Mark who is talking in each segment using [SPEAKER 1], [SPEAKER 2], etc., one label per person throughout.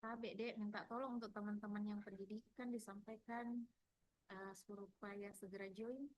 [SPEAKER 1] Cabe dek minta tolong untuk teman-teman yang pendidikan disampaikan supaya segera join.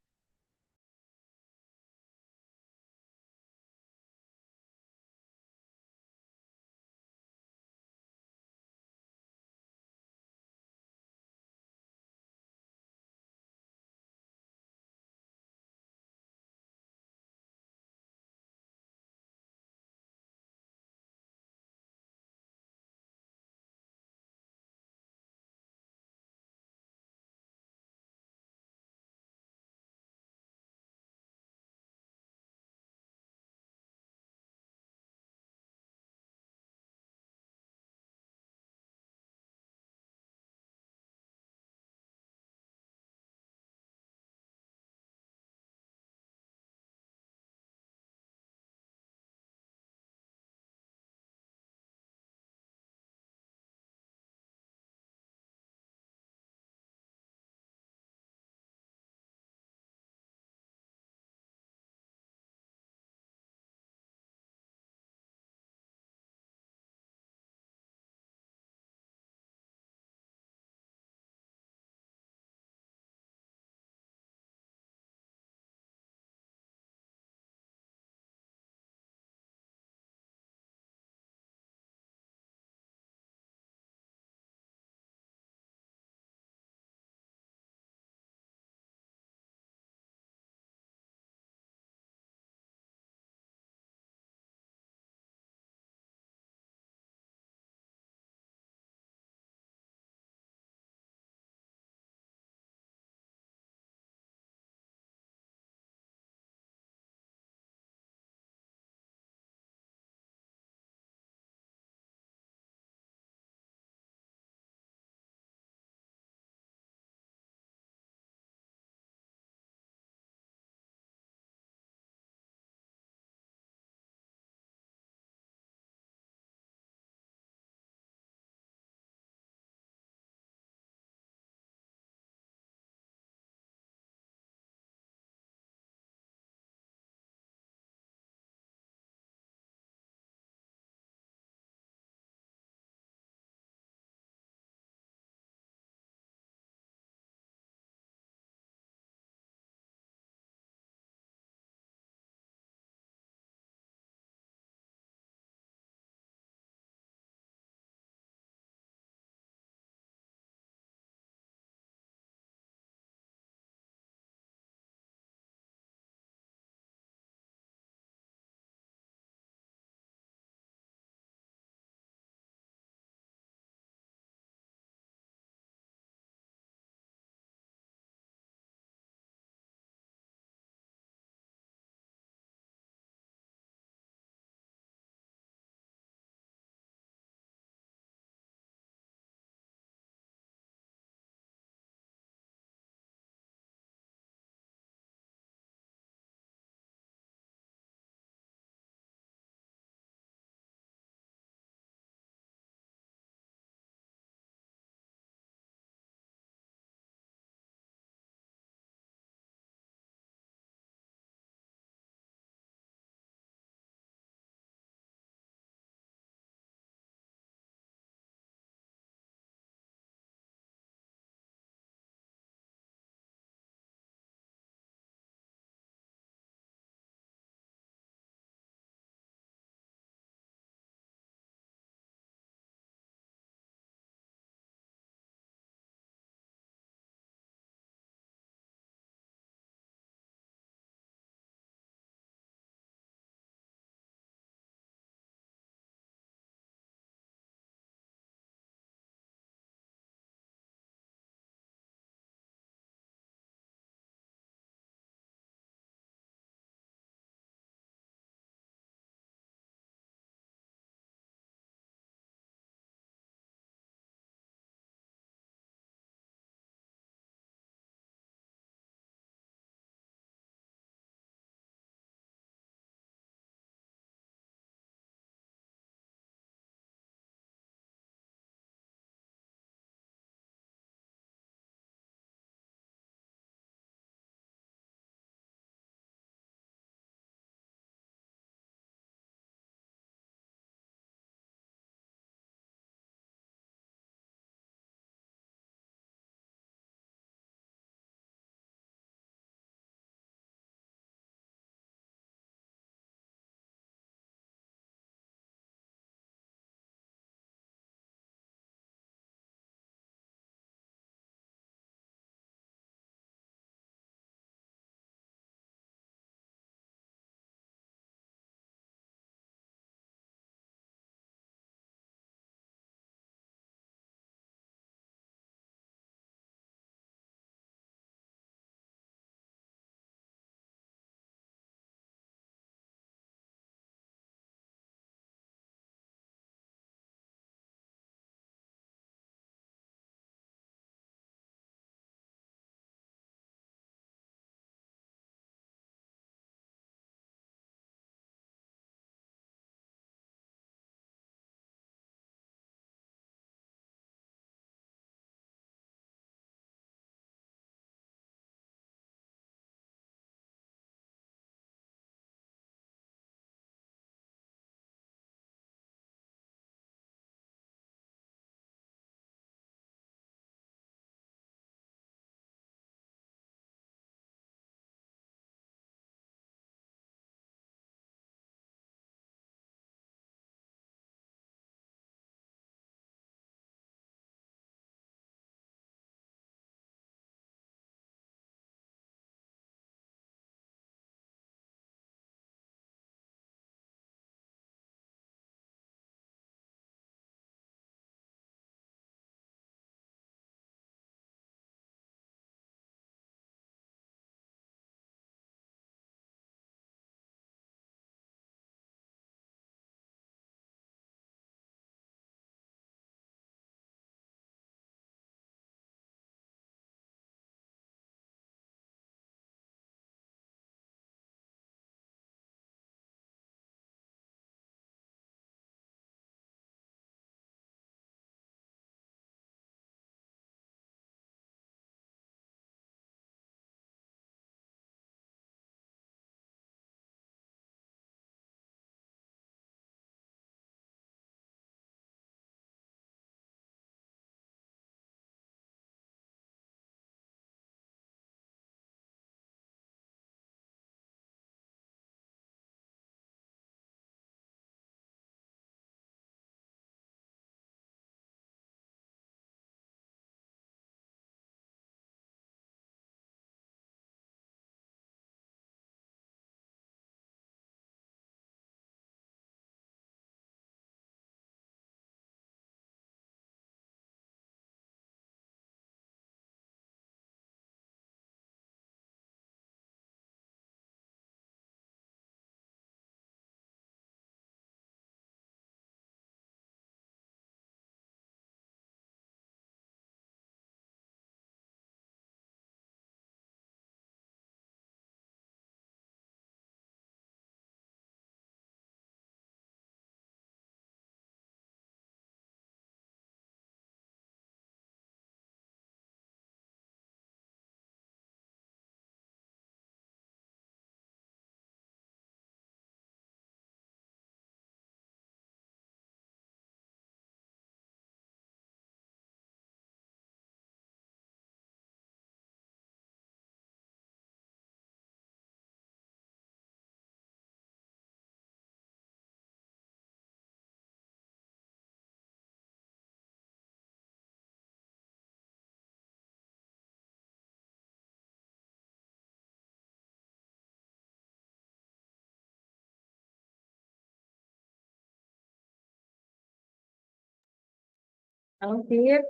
[SPEAKER 1] Halo, Fit.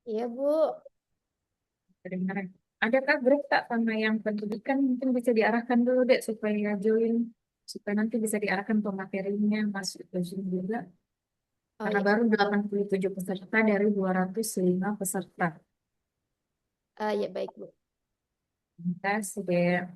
[SPEAKER 2] Iya, Bu.
[SPEAKER 1] Kedengaran. Adakah grup tak sama yang pendidikan mungkin bisa diarahkan dulu deh supaya join, supaya nanti bisa diarahkan ke materinya masuk ke Zoom juga.
[SPEAKER 2] Oh
[SPEAKER 1] Karena
[SPEAKER 2] iya,
[SPEAKER 1] baru 87 peserta dari 205 peserta.
[SPEAKER 2] ya baik, Bu.
[SPEAKER 1] Terima kasih deh.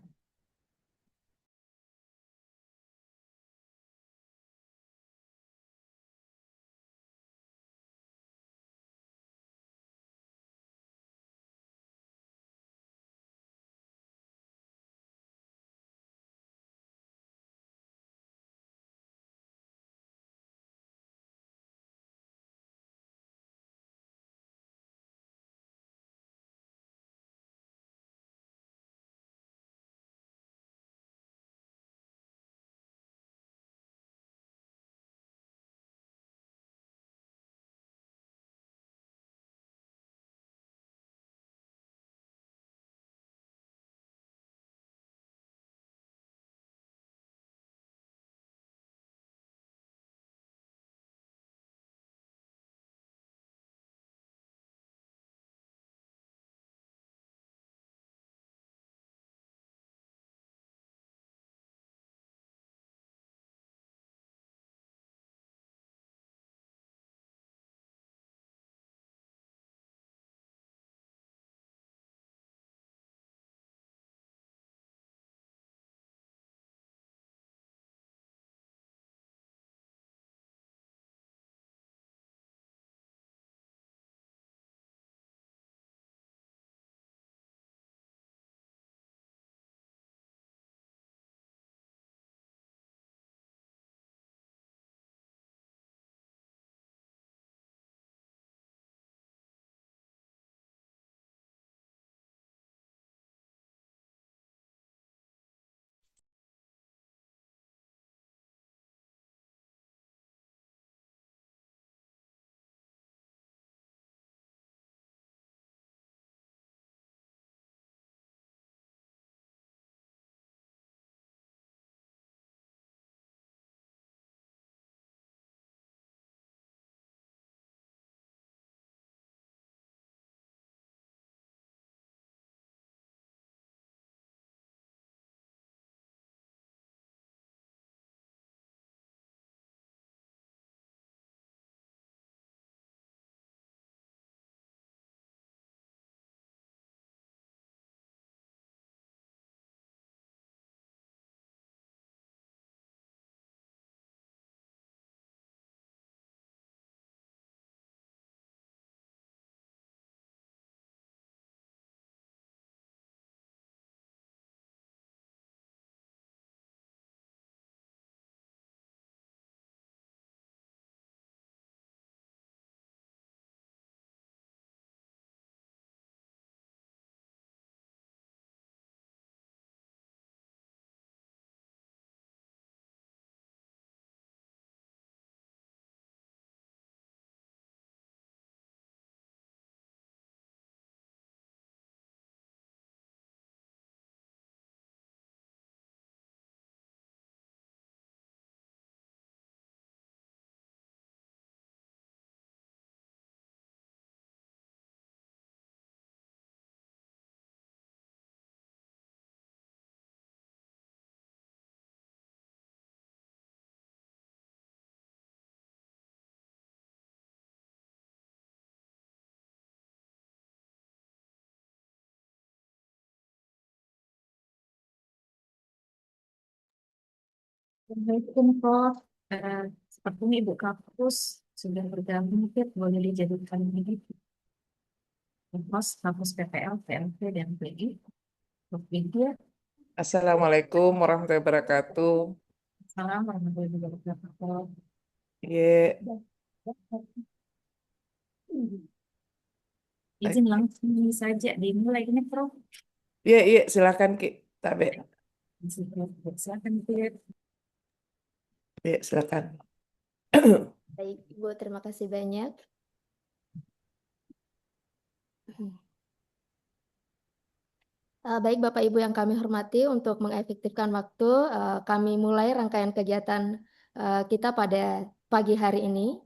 [SPEAKER 1] Assalamualaikum, Prof. Sepertinya Ibu Kapus sudah bergabung, Fit. Boleh dijadikan ini host kampus PPL, PLP, dan PI. Prof. Vidya.
[SPEAKER 3] Assalamualaikum warahmatullahi wabarakatuh.
[SPEAKER 1] Salam warahmatullahi wabarakatuh.
[SPEAKER 3] Ye, baik.
[SPEAKER 1] Izin langsung saja dimulai ini, Prof.
[SPEAKER 3] Ye, silakan Ki. Tabe.
[SPEAKER 1] Silakan, Fit.
[SPEAKER 3] Ye, silakan.
[SPEAKER 2] Baik, Bu. Terima kasih banyak. Baik, Bapak Ibu yang kami hormati, untuk mengefektifkan waktu, kami mulai rangkaian kegiatan kita pada pagi hari ini.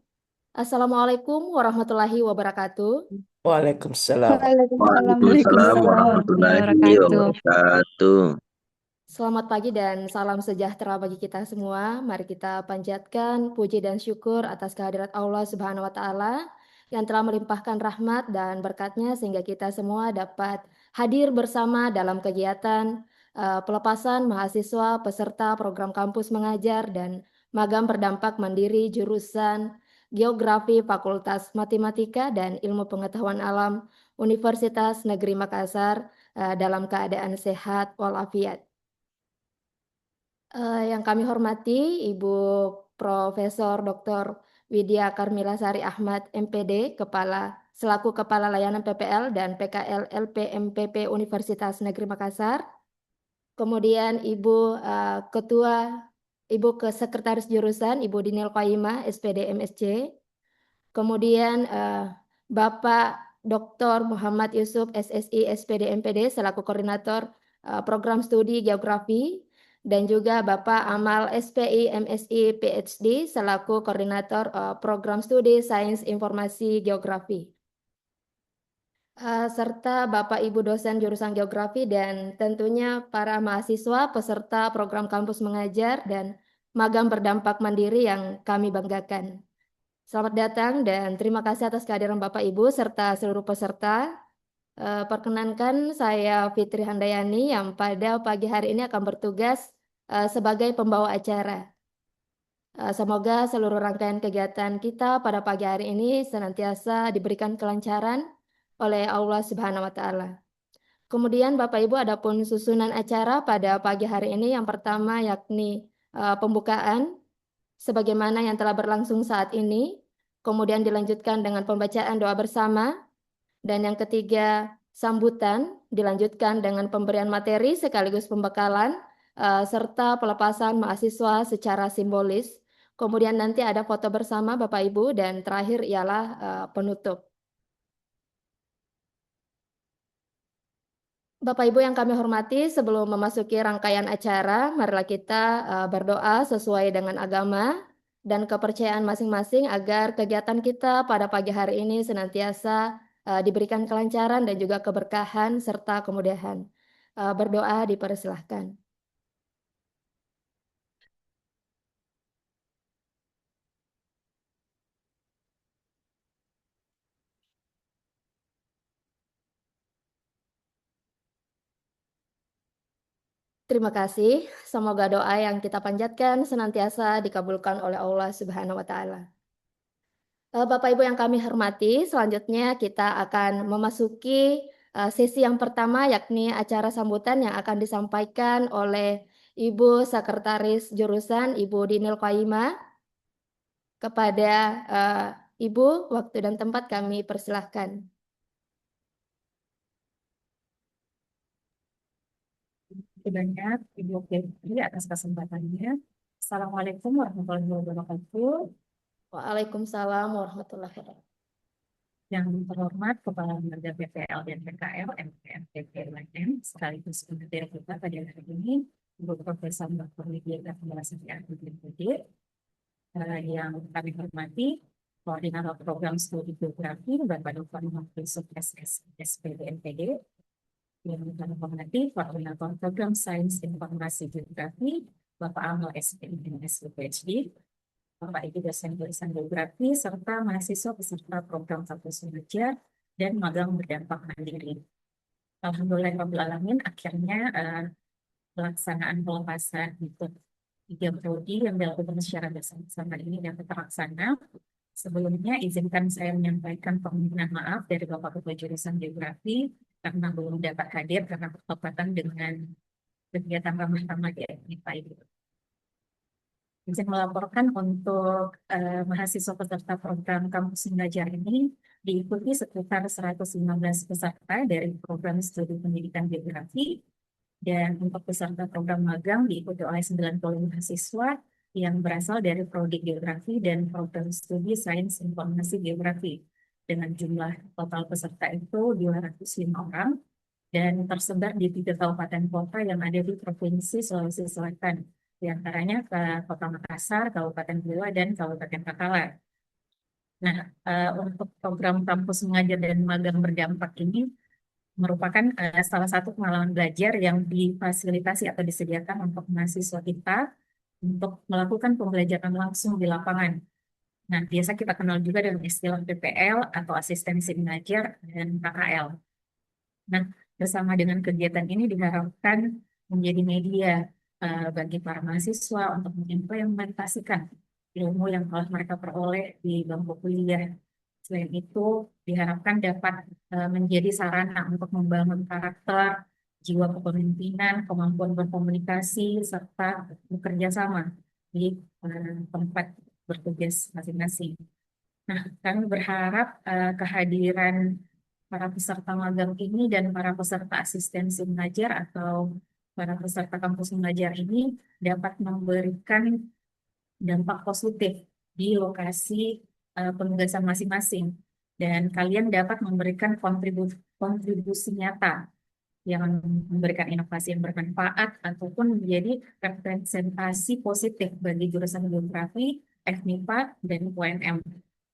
[SPEAKER 2] Assalamualaikum warahmatullahi wabarakatuh.
[SPEAKER 3] Waalaikumsalam.
[SPEAKER 4] Waalaikumsalam warahmatullahi wabarakatuh.
[SPEAKER 2] Selamat pagi dan salam sejahtera bagi kita semua. Mari kita panjatkan puji dan syukur atas kehadirat Allah Subhanahu wa Ta'ala yang telah melimpahkan rahmat dan berkatnya sehingga kita semua dapat hadir bersama dalam kegiatan pelepasan mahasiswa peserta program kampus mengajar dan magang berdampak mandiri jurusan Geografi Fakultas Matematika dan Ilmu Pengetahuan Alam Universitas Negeri Makassar dalam keadaan sehat walafiat. Yang kami hormati Ibu Profesor Dr. Widya Karmila Sari Ahmad MPD, selaku Kepala Layanan PPL dan PKL LPMPP Universitas Negeri Makassar. Kemudian Ibu Sekretaris Jurusan Ibu Dinil Qayyimah SPD MSc. Kemudian Bapak Dr. Muhammad Yusuf SSI SPD MPD selaku Koordinator Program Studi Geografi. Dan juga Bapak Amal SPI MSI PhD selaku Koordinator Program Studi Sains Informasi Geografi. Serta Bapak Ibu dosen jurusan Geografi dan tentunya para mahasiswa peserta program kampus mengajar dan magang berdampak mandiri yang kami banggakan. Selamat datang dan terima kasih atas kehadiran Bapak Ibu serta seluruh peserta. Perkenankan saya Fitri Handayani yang pada pagi hari ini akan bertugas sebagai pembawa acara. Semoga seluruh rangkaian kegiatan kita pada pagi hari ini senantiasa diberikan kelancaran oleh Allah Subhanahu wa Ta'ala. Kemudian Bapak Ibu adapun susunan acara pada pagi hari ini yang pertama yakni pembukaan sebagaimana yang telah berlangsung saat ini, kemudian dilanjutkan dengan pembacaan doa bersama, dan yang ketiga sambutan dilanjutkan dengan pemberian materi sekaligus pembekalan serta pelepasan mahasiswa secara simbolis. Kemudian nanti ada foto bersama Bapak Ibu dan terakhir ialah penutup. Bapak Ibu yang kami hormati, sebelum memasuki rangkaian acara, marilah kita berdoa sesuai dengan agama dan kepercayaan masing-masing agar kegiatan kita pada pagi hari ini senantiasa diberikan kelancaran dan juga keberkahan serta kemudahan. Berdoa dipersilahkan. Terima kasih. Semoga doa yang kita panjatkan senantiasa dikabulkan oleh Allah Subhanahu wa Ta'ala. Bapak Ibu yang kami hormati, selanjutnya kita akan memasuki sesi yang pertama yakni acara sambutan yang akan disampaikan oleh Ibu Sekretaris Jurusan Ibu Dinil Qayyimah. Kepada Ibu, waktu dan tempat kami persilahkan.
[SPEAKER 1] Terima kasih banyak Ibu Fitri atas kesempatannya. Assalamualaikum warahmatullahi wabarakatuh.
[SPEAKER 2] Waalaikumsalam warahmatullahi wabarakatuh.
[SPEAKER 1] Yang terhormat Kepala Lembaga PPL dan PKL LPMPP UNM sekaligus pemateri kita pada hari ini, Ibu Profesor Dr. Widya Karmila Sari Ahmad MPD. Yang kami hormati Koordinator Program Studi Geografi Bapak Dr. Muhammad Yusuf SSI SPD MPD. Yang kami hormati Koordinator Program Sains Informasi Geografi Bapak Amal SPI MSc PhD, Bapak Ibu dosen jurusan Geografi serta mahasiswa peserta program kampus mengajar dan magang berdampak mandiri. Alhamdulillahirrahmanirrahim, akhirnya pelaksanaan pelepasan untuk 3 prodi yang dilakukan secara bersama-sama ini dapat terlaksana. Sebelumnya izinkan saya menyampaikan permohonan maaf dari Bapak Ketua Jurusan Geografi karena belum dapat hadir karena bertepatan dengan kegiatan ramah-ramah di MIPA Ibu. Izin melaporkan untuk mahasiswa peserta program kampus mengajar ini diikuti sekitar 115 peserta dari program studi pendidikan geografi, dan untuk peserta program magang diikuti oleh 90 mahasiswa yang berasal dari prodi geografi dan program studi sains informasi geografi dengan jumlah total peserta itu 205 orang dan tersebar di 3 kabupaten kota yang ada di Provinsi Sulawesi Selatan, di antaranya ke Kota Makassar, Kabupaten Goa, dan Kabupaten Bakalar. Nah, untuk program kampus mengajar dan magang berdampak ini merupakan salah satu pengalaman belajar yang difasilitasi atau disediakan untuk mahasiswa kita untuk melakukan pembelajaran langsung di lapangan. Nah, biasa kita kenal juga dengan istilah PPL atau asistensi mengajar dan KKL. Nah, bersama dengan kegiatan ini diharapkan menjadi media bagi para mahasiswa untuk mengimplementasikan ilmu yang telah mereka peroleh di bangku kuliah. Selain itu, diharapkan dapat menjadi sarana untuk membangun karakter, jiwa kepemimpinan, kemampuan berkomunikasi, serta bekerja sama di tempat bertugas masing-masing. Nah, kami berharap kehadiran para peserta magang ini dan para peserta asistensi mengajar atau para peserta kampus mengajar ini dapat memberikan dampak positif di lokasi penugasan masing-masing. Dan kalian dapat memberikan kontribusi nyata yang memberikan inovasi yang bermanfaat ataupun menjadi representasi positif bagi jurusan geografi, FMIPA, dan UNM.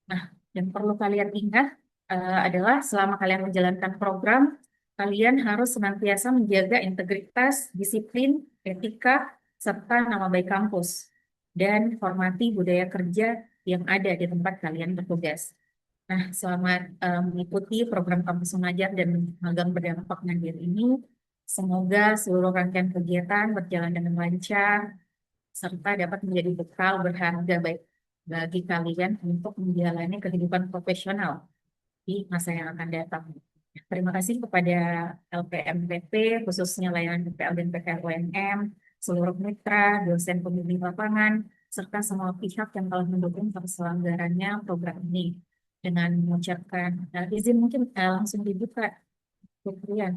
[SPEAKER 1] Nah, yang perlu kalian ingat adalah selama kalian menjalankan program, kalian harus senantiasa menjaga integritas, disiplin, etika, serta nama baik kampus, dan hormati budaya kerja yang ada di tempat kalian bertugas. Nah, selamat mengikuti program kampus mengajar dan magang berdampak mandiri ini. Semoga seluruh rangkaian kegiatan berjalan dengan lancar, serta dapat menjadi bekal berharga baik bagi kalian untuk menjalani kehidupan profesional di masa yang akan datang. Terima kasih kepada LPMPP, khususnya layanan PPL dan PKL UNM, seluruh mitra, dosen pembimbing lapangan, serta semua pihak yang telah mendukung terselenggaranya program ini. Dengan mengucapkan izin mungkin langsung dibuka, Fitrian.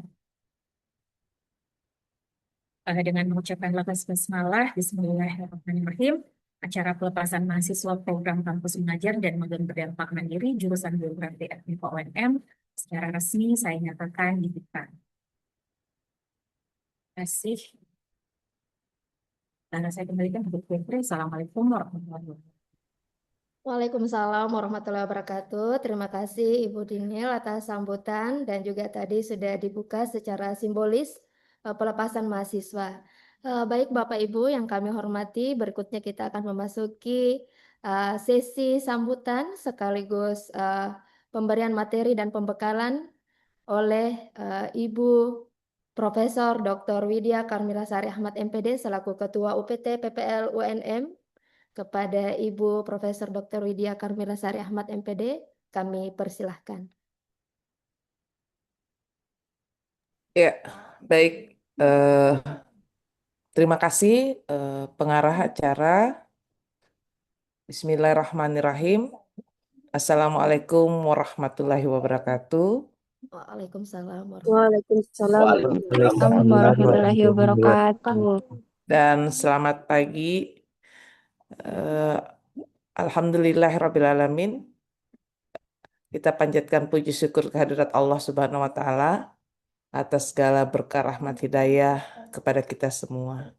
[SPEAKER 1] Dengan mengucapkan lafaz basmalah, Bismillahirrahmanirrahim, acara pelepasan mahasiswa program kampus mengajar dan magang berdampak mandiri jurusan Geografi FMIPA UNM secara resmi saya nyatakan dibuka. Terima kasih. Dan saya kembalikan ke Bu Fitri. Assalamualaikum warahmatullahi wabarakatuh.
[SPEAKER 2] Waalaikumsalam warahmatullahi wabarakatuh. Terima kasih Ibu Dinil atas sambutan dan juga tadi sudah dibuka secara simbolis pelepasan mahasiswa. Baik Bapak Ibu yang kami hormati, berikutnya kita akan memasuki sesi sambutan sekaligus pemberian materi dan pembekalan oleh Ibu Profesor Dr. Widya Karmila Sari Ahmad MPD selaku Ketua UPT PPL UNM. Kepada Ibu Profesor Dr. Widya Karmila Sari Ahmad MPD, kami persilahkan.
[SPEAKER 3] Ya, baik. Terima kasih pengarah acara. Bismillahirrahmanirrahim. Assalamualaikum warahmatullahi wabarakatuh.
[SPEAKER 2] Waalaikumsalam
[SPEAKER 5] Waalaikumsalam warahmatullahi wabarakatuh.
[SPEAKER 3] Dan selamat pagi. Alhamdulillahirrabbilalamin. Kita panjatkan puji syukur kehadirat Allah Subhanahu wa Ta'ala atas segala berkah rahmat hidayah kepada kita semua.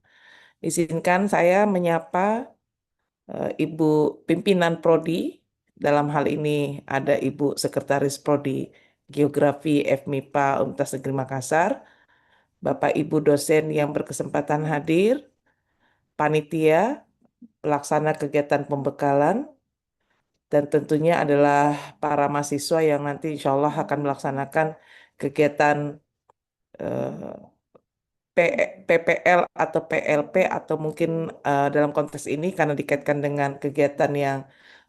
[SPEAKER 3] Izinkan saya menyapa Ibu Pimpinan Prodi. Dalam hal ini ada Ibu Sekretaris Prodi Geografi FMIPA Universitas Negeri Makassar, Bapak Ibu dosen yang berkesempatan hadir, panitia, pelaksana kegiatan pembekalan, dan tentunya adalah para mahasiswa yang nanti insya Allah akan melaksanakan kegiatan PPL atau PLP atau mungkin dalam konteks ini karena dikaitkan dengan kegiatan yang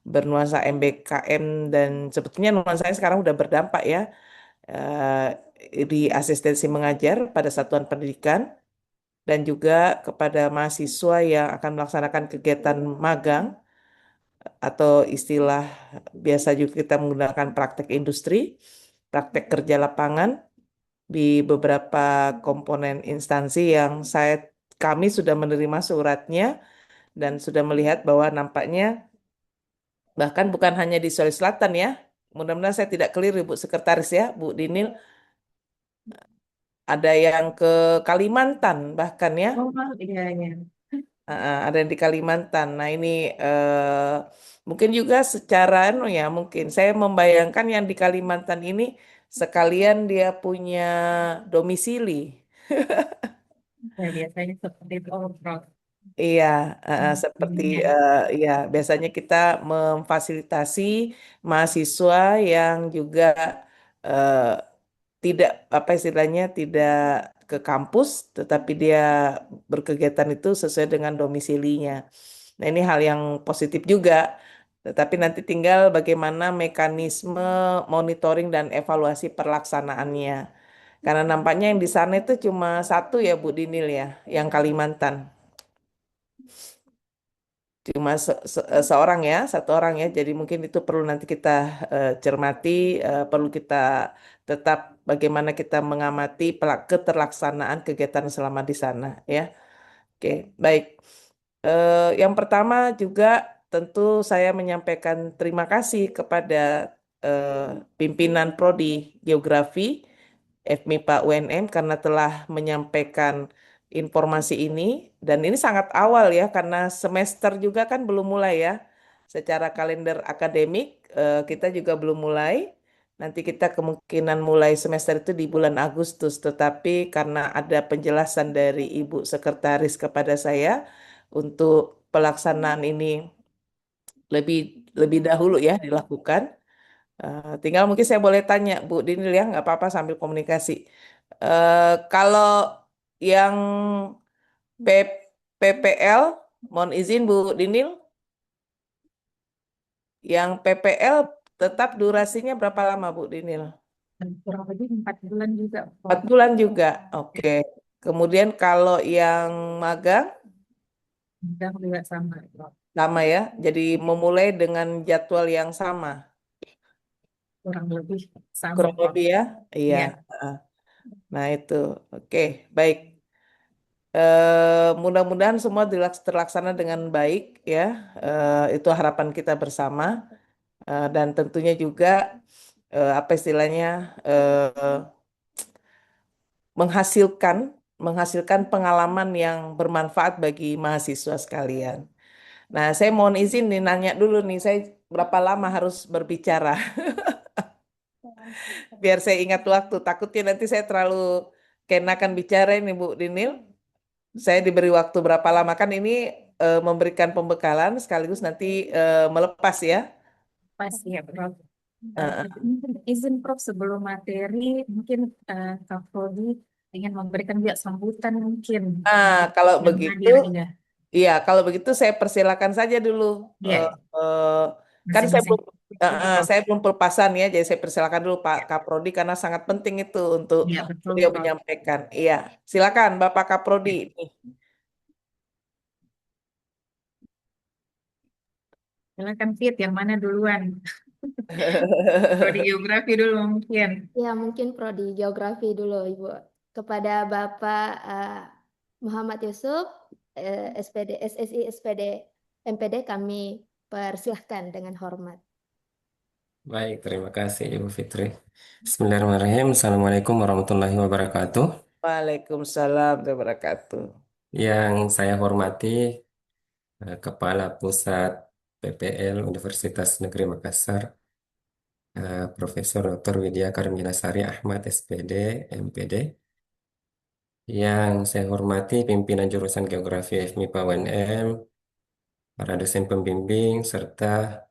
[SPEAKER 3] bernuansa MBKM dan sebetulnya nuansanya sekarang udah berdampak ya di asistensi mengajar pada satuan pendidikan dan juga kepada mahasiswa yang akan melaksanakan kegiatan magang atau istilah biasa juga kita menggunakan praktek industri, praktek kerja lapangan di beberapa komponen instansi yang kami sudah menerima suratnya dan sudah melihat bahwa nampaknya bahkan bukan hanya di Sulawesi Selatan ya. Mudah-mudahan saya tidak keliru Bu Sekretaris ya, Bu Dinil. Ada yang ke Kalimantan bahkan ya.
[SPEAKER 1] Oh, iya, iya.
[SPEAKER 3] Ada yang di Kalimantan. Nah, ini mungkin juga secara ya mungkin saya membayangkan yang di Kalimantan ini sekalian dia punya domisili.
[SPEAKER 1] Ya, biasanya seperti itu, oh, Prof.
[SPEAKER 3] Iya, seperti
[SPEAKER 1] Iya.
[SPEAKER 3] iya biasanya kita memfasilitasi mahasiswa yang juga eh, tidak apa istilahnya tidak ke kampus, tetapi dia berkegiatan itu sesuai dengan domisilinya. Nah, ini hal yang positif juga. Tetapi nanti tinggal bagaimana mekanisme monitoring dan evaluasi pelaksanaannya. Karena nampaknya yang di sana itu cuma satu ya Bu Dinil ya, yang Kalimantan. Cuma seorang ya, satu orang ya. Jadi mungkin itu perlu nanti kita cermati, perlu kita tetap bagaimana kita mengamati keterlaksanaan kegiatan selama di sana ya. Oke, baik. Yang pertama juga tentu saya menyampaikan terima kasih kepada eh, pimpinan Prodi Geografi FMIPA UNM karena telah menyampaikan informasi ini dan ini sangat awal ya karena semester juga kan belum mulai ya. Secara kalender akademik kita juga belum mulai. Nanti kita kemungkinan mulai semester itu di bulan Agustus, tetapi karena ada penjelasan dari Ibu Sekretaris kepada saya untuk pelaksanaan ini lebih lebih dahulu ya dilakukan. Tinggal mungkin saya boleh tanya Bu Dinil ya, nggak apa-apa sambil komunikasi. Kalau yang PPL, mohon izin Bu Dinil, yang PPL tetap durasinya berapa lama Bu Dinil?
[SPEAKER 1] Dan kurang lebih 4 bulan juga, Prof.
[SPEAKER 3] 4 bulan juga, oke. Kemudian kalau yang magang
[SPEAKER 1] Udah juga sama, Prof.
[SPEAKER 3] sama ya, jadi memulai dengan jadwal yang sama,
[SPEAKER 1] Kurang lebih sama,
[SPEAKER 3] kurang
[SPEAKER 1] Prof.
[SPEAKER 3] lebih ya, iya.
[SPEAKER 1] Ya,
[SPEAKER 3] Heeh. Nah itu, oke, baik. Mudah-mudahan semua terlaksana dengan baik ya. Itu harapan kita bersama. Dan tentunya juga apa istilahnya menghasilkan menghasilkan pengalaman yang bermanfaat bagi mahasiswa sekalian. Nah, saya mohon izin nih nanya dulu nih, saya berapa lama harus berbicara biar saya ingat waktu. Takutnya nanti saya terlalu kenakan bicara ini Bu Dinil. Saya diberi waktu berapa lama kan ini memberikan pembekalan sekaligus nanti melepas ya.
[SPEAKER 1] pasti ya, Prof.
[SPEAKER 3] Eh,
[SPEAKER 1] Mungkin izin Prof sebelum materi, mungkin Kak Prodi ingin memberikan juga sambutan mungkin
[SPEAKER 3] kalau
[SPEAKER 1] yang
[SPEAKER 3] begitu,
[SPEAKER 1] hadir ya.
[SPEAKER 3] iya kalau begitu saya persilakan saja dulu. Eh,
[SPEAKER 1] Ya,
[SPEAKER 3] eh, kan
[SPEAKER 1] masing-masing. Prof.
[SPEAKER 3] saya belum pelepasan ya, jadi saya persilakan dulu Pak Kaprodi karena sangat penting itu untuk
[SPEAKER 1] Ya, betul,
[SPEAKER 3] beliau
[SPEAKER 1] Prof.
[SPEAKER 3] menyampaikan. Iya, silakan Bapak Kaprodi.
[SPEAKER 1] Ya. Silakan Fit, yang mana duluan? Prodi geografi dulu mungkin.
[SPEAKER 2] Ya, mungkin Prodi Geografi dulu, Ibu. Kepada Bapak Muhammad Yusuf, SPD, SSI, SPD, MPD, kami persilahkan dengan hormat.
[SPEAKER 6] Baik, terima kasih Ibu Fitri. Bismillahirrahmanirrahim. Assalamualaikum warahmatullahi wabarakatuh.
[SPEAKER 3] Waalaikumsalam warahmatullahi wabarakatuh.
[SPEAKER 6] Yang saya hormati Kepala Pusat PPL Universitas Negeri Makassar, Profesor Dr. Widya Karmilasari Ahmad, SPD, MPD. Yang saya hormati pimpinan jurusan Geografi FMIPA UNM, para dosen pembimbing, serta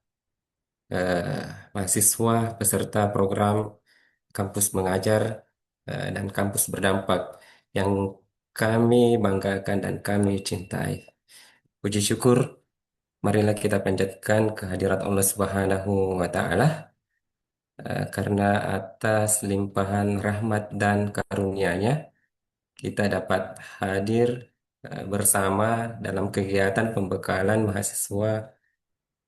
[SPEAKER 6] eh, mahasiswa peserta program kampus mengajar dan kampus berdampak yang kami banggakan dan kami cintai. Puji syukur, marilah kita panjatkan kehadirat Allah Subhanahu wa Ta'ala karena atas limpahan rahmat dan karunia-Nya kita dapat hadir bersama dalam kegiatan pembekalan mahasiswa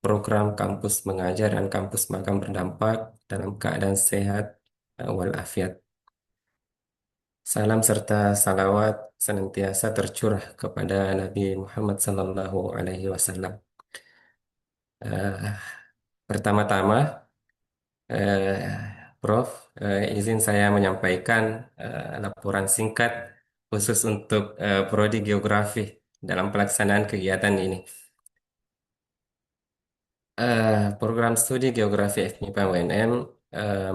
[SPEAKER 6] program kampus mengajar dan kampus magang berdampak dalam keadaan sehat walafiat. Salam serta salawat senantiasa tercurah kepada Nabi Muhammad Sallallahu Alaihi Wasallam. Eh, Pertama-tama, eh, Prof, izin saya menyampaikan laporan singkat khusus untuk Prodi Geografi dalam pelaksanaan kegiatan ini. Program studi Geografi FMIPA UNM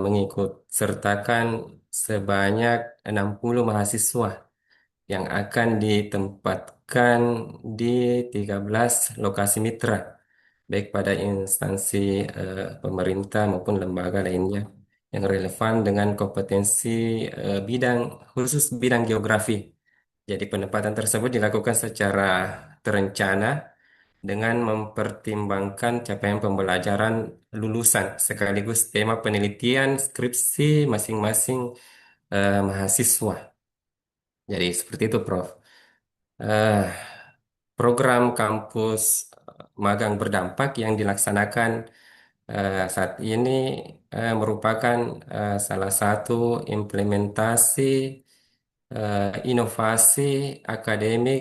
[SPEAKER 6] mengikut sertakan sebanyak 60 mahasiswa yang akan ditempatkan di 13 lokasi mitra, baik pada instansi pemerintah maupun lembaga lainnya yang relevan dengan kompetensi bidang khusus bidang geografi. Jadi penempatan tersebut dilakukan secara terencana dengan mempertimbangkan capaian pembelajaran lulusan sekaligus tema penelitian skripsi masing-masing mahasiswa. Jadi seperti itu, Prof. Eh, Program kampus magang berdampak yang dilaksanakan saat ini merupakan salah satu implementasi inovasi akademik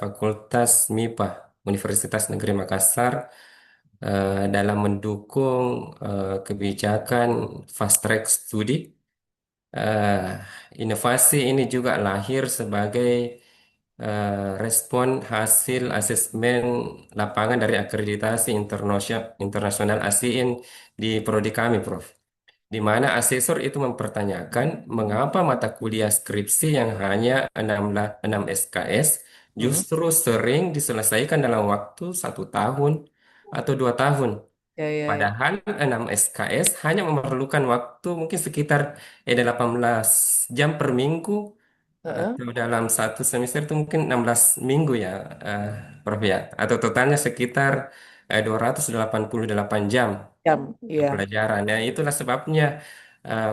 [SPEAKER 6] Fakultas MIPA Universitas Negeri Makassar dalam mendukung kebijakan fast track studi. Eh, Inovasi ini juga lahir sebagai respon hasil asesmen lapangan dari akreditasi internasional ASIIN di prodi kami, Prof. Di mana asesor itu mempertanyakan mengapa mata kuliah skripsi yang hanya 6 SKS
[SPEAKER 3] Hmm.
[SPEAKER 6] justru sering diselesaikan dalam waktu 1 tahun atau 2 tahun.
[SPEAKER 3] Ya, ya, ya.
[SPEAKER 6] Padahal 6 SKS hanya memerlukan waktu mungkin sekitar 18 jam per minggu
[SPEAKER 3] Heeh.
[SPEAKER 6] atau dalam satu semester itu mungkin 16 minggu ya, eh, Prof ya. Atau totalnya sekitar 288 jam
[SPEAKER 3] Jam, iya.
[SPEAKER 6] pelajaran. Ya, itulah sebabnya,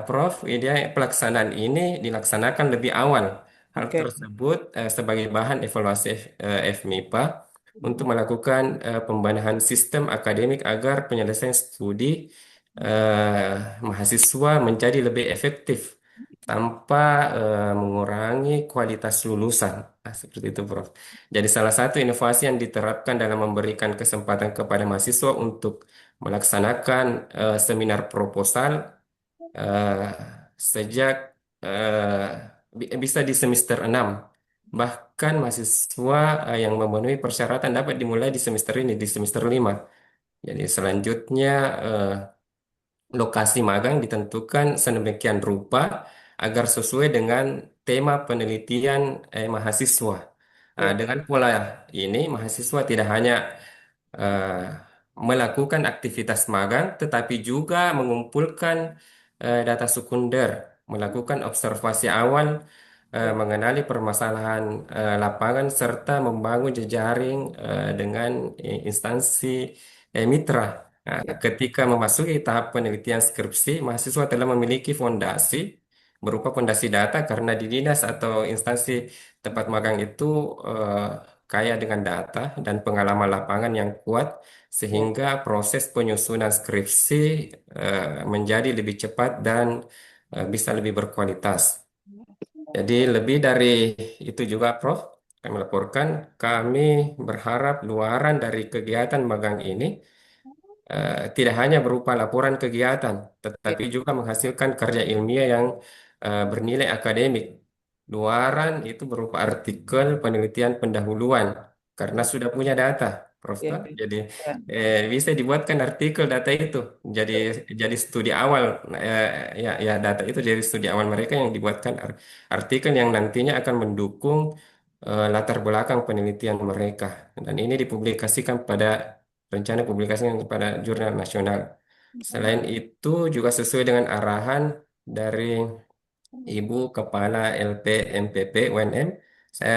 [SPEAKER 6] Prof, ide pelaksanaan ini dilaksanakan lebih awal. Hal
[SPEAKER 3] Oke.
[SPEAKER 6] tersebut sebagai bahan evaluasi FMIPA untuk melakukan pembenahan sistem akademik agar penyelesaian studi mahasiswa menjadi lebih efektif tanpa mengurangi kualitas lulusan. Seperti itu, Prof. Jadi salah satu inovasi yang diterapkan dalam memberikan kesempatan kepada mahasiswa untuk melaksanakan seminar proposal eh, sejak bisa di semester 6. Bahkan mahasiswa yang memenuhi persyaratan dapat dimulai di semester ini, di semester 5. Jadi selanjutnya lokasi magang ditentukan sedemikian rupa agar sesuai dengan tema penelitian mahasiswa. Nah,
[SPEAKER 3] Ya,
[SPEAKER 6] dengan pola ini, mahasiswa tidak hanya eh, melakukan aktivitas magang, tetapi juga mengumpulkan data sekunder, melakukan observasi awal,
[SPEAKER 3] ya,
[SPEAKER 6] mengenali permasalahan lapangan, serta membangun jejaring dengan instansi mitra. Nah,
[SPEAKER 3] ya,
[SPEAKER 6] ketika memasuki tahap penelitian skripsi, mahasiswa telah memiliki fondasi berupa fondasi data karena di dinas atau instansi tempat magang itu eh, kaya dengan data dan pengalaman lapangan yang kuat,
[SPEAKER 3] ya.
[SPEAKER 6] sehingga proses penyusunan skripsi menjadi lebih cepat dan bisa lebih berkualitas. Jadi lebih dari itu juga, Prof, kami melaporkan, kami berharap luaran dari kegiatan magang ini tidak hanya berupa laporan kegiatan,
[SPEAKER 3] Ya.
[SPEAKER 6] tetapi juga menghasilkan karya ilmiah yang bernilai akademik. Luaran itu berupa artikel penelitian pendahuluan, karena sudah punya data, Prof.
[SPEAKER 3] Ya,
[SPEAKER 6] Toh. Jadi
[SPEAKER 3] ya,
[SPEAKER 6] bisa dibuatkan artikel data itu, jadi jadi studi awal, eh, ya data itu jadi studi awal mereka yang dibuatkan artikel yang nantinya akan mendukung latar belakang penelitian mereka, dan ini dipublikasikan pada rencana publikasinya kepada jurnal nasional. Selain itu juga sesuai dengan arahan dari Ibu Kepala LP MPP UNM, saya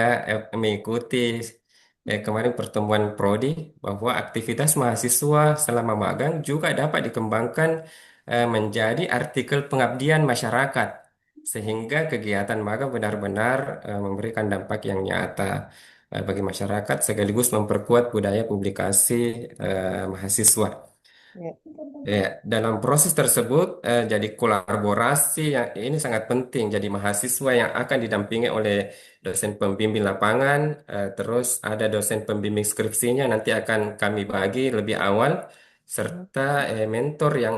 [SPEAKER 6] mengikuti kemarin pertemuan Prodi bahwa aktivitas mahasiswa selama magang juga dapat dikembangkan menjadi artikel pengabdian masyarakat, sehingga kegiatan magang benar-benar memberikan dampak yang nyata bagi masyarakat sekaligus memperkuat budaya publikasi mahasiswa.
[SPEAKER 3] ya,
[SPEAKER 6] Ya, dalam proses tersebut jadi kolaborasi yang ini sangat penting. Jadi mahasiswa yang akan didampingi oleh dosen pembimbing lapangan, terus ada dosen pembimbing skripsinya nanti akan kami bagi lebih awal, serta mentor yang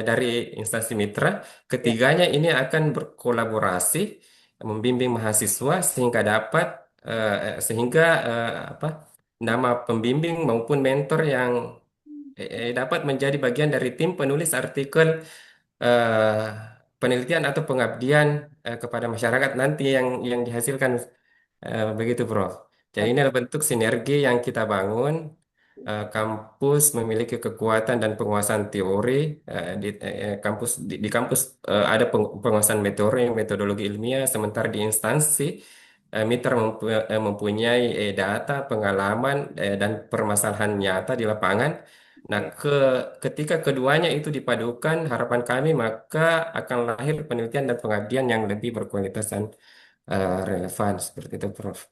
[SPEAKER 6] dari instansi mitra.
[SPEAKER 3] ya,
[SPEAKER 6] Ketiganya ini akan berkolaborasi membimbing mahasiswa sehingga dapat sehingga apa nama pembimbing maupun mentor yang dapat menjadi bagian dari tim penulis artikel eh, penelitian atau pengabdian kepada masyarakat nanti yang dihasilkan. Begitu, Prof. Jadi ini adalah bentuk sinergi yang kita bangun. Kampus memiliki kekuatan dan penguasaan teori. Di kampus ada penguasaan metodologi ilmiah, sementara di instansi mitra mempunyai data, pengalaman, dan permasalahan nyata di lapangan. Nah, ketika keduanya itu dipadukan, harapan kami maka akan lahir penelitian dan pengabdian yang lebih berkualitas dan relevan seperti itu, Prof.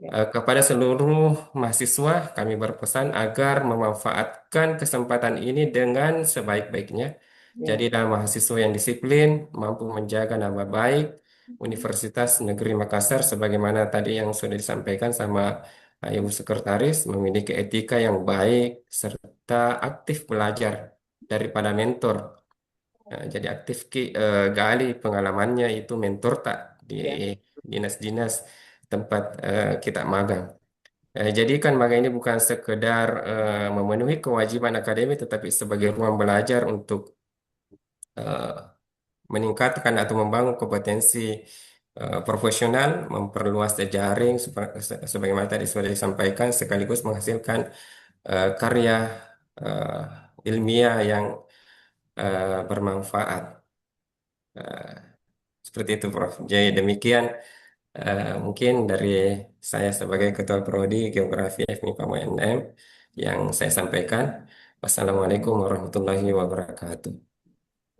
[SPEAKER 6] Kepada seluruh mahasiswa, kami berpesan agar memanfaatkan kesempatan ini dengan sebaik-baiknya. Jadilah mahasiswa yang disiplin, mampu menjaga nama baik Universitas Negeri Makassar, sebagaimana tadi yang sudah disampaikan sama Ibu Sekretaris, memiliki etika yang baik serta aktif belajar daripada mentor. Jadi aktif gali pengalamannya itu mentor tak di dinas-dinas tempat kita magang. Jadikan magang ini bukan sekedar memenuhi kewajiban akademik, tetapi sebagai ruang belajar untuk eh, meningkatkan atau membangun kompetensi profesional, memperluas jejaring, sebagaimana tadi sudah disampaikan, sekaligus menghasilkan karya ilmiah yang bermanfaat. Eh, Seperti itu, Prof. Jadi demikian mungkin dari saya sebagai Ketua Prodi Geografi FMIPA UNM yang saya sampaikan. Wassalamualaikum warahmatullahi wabarakatuh.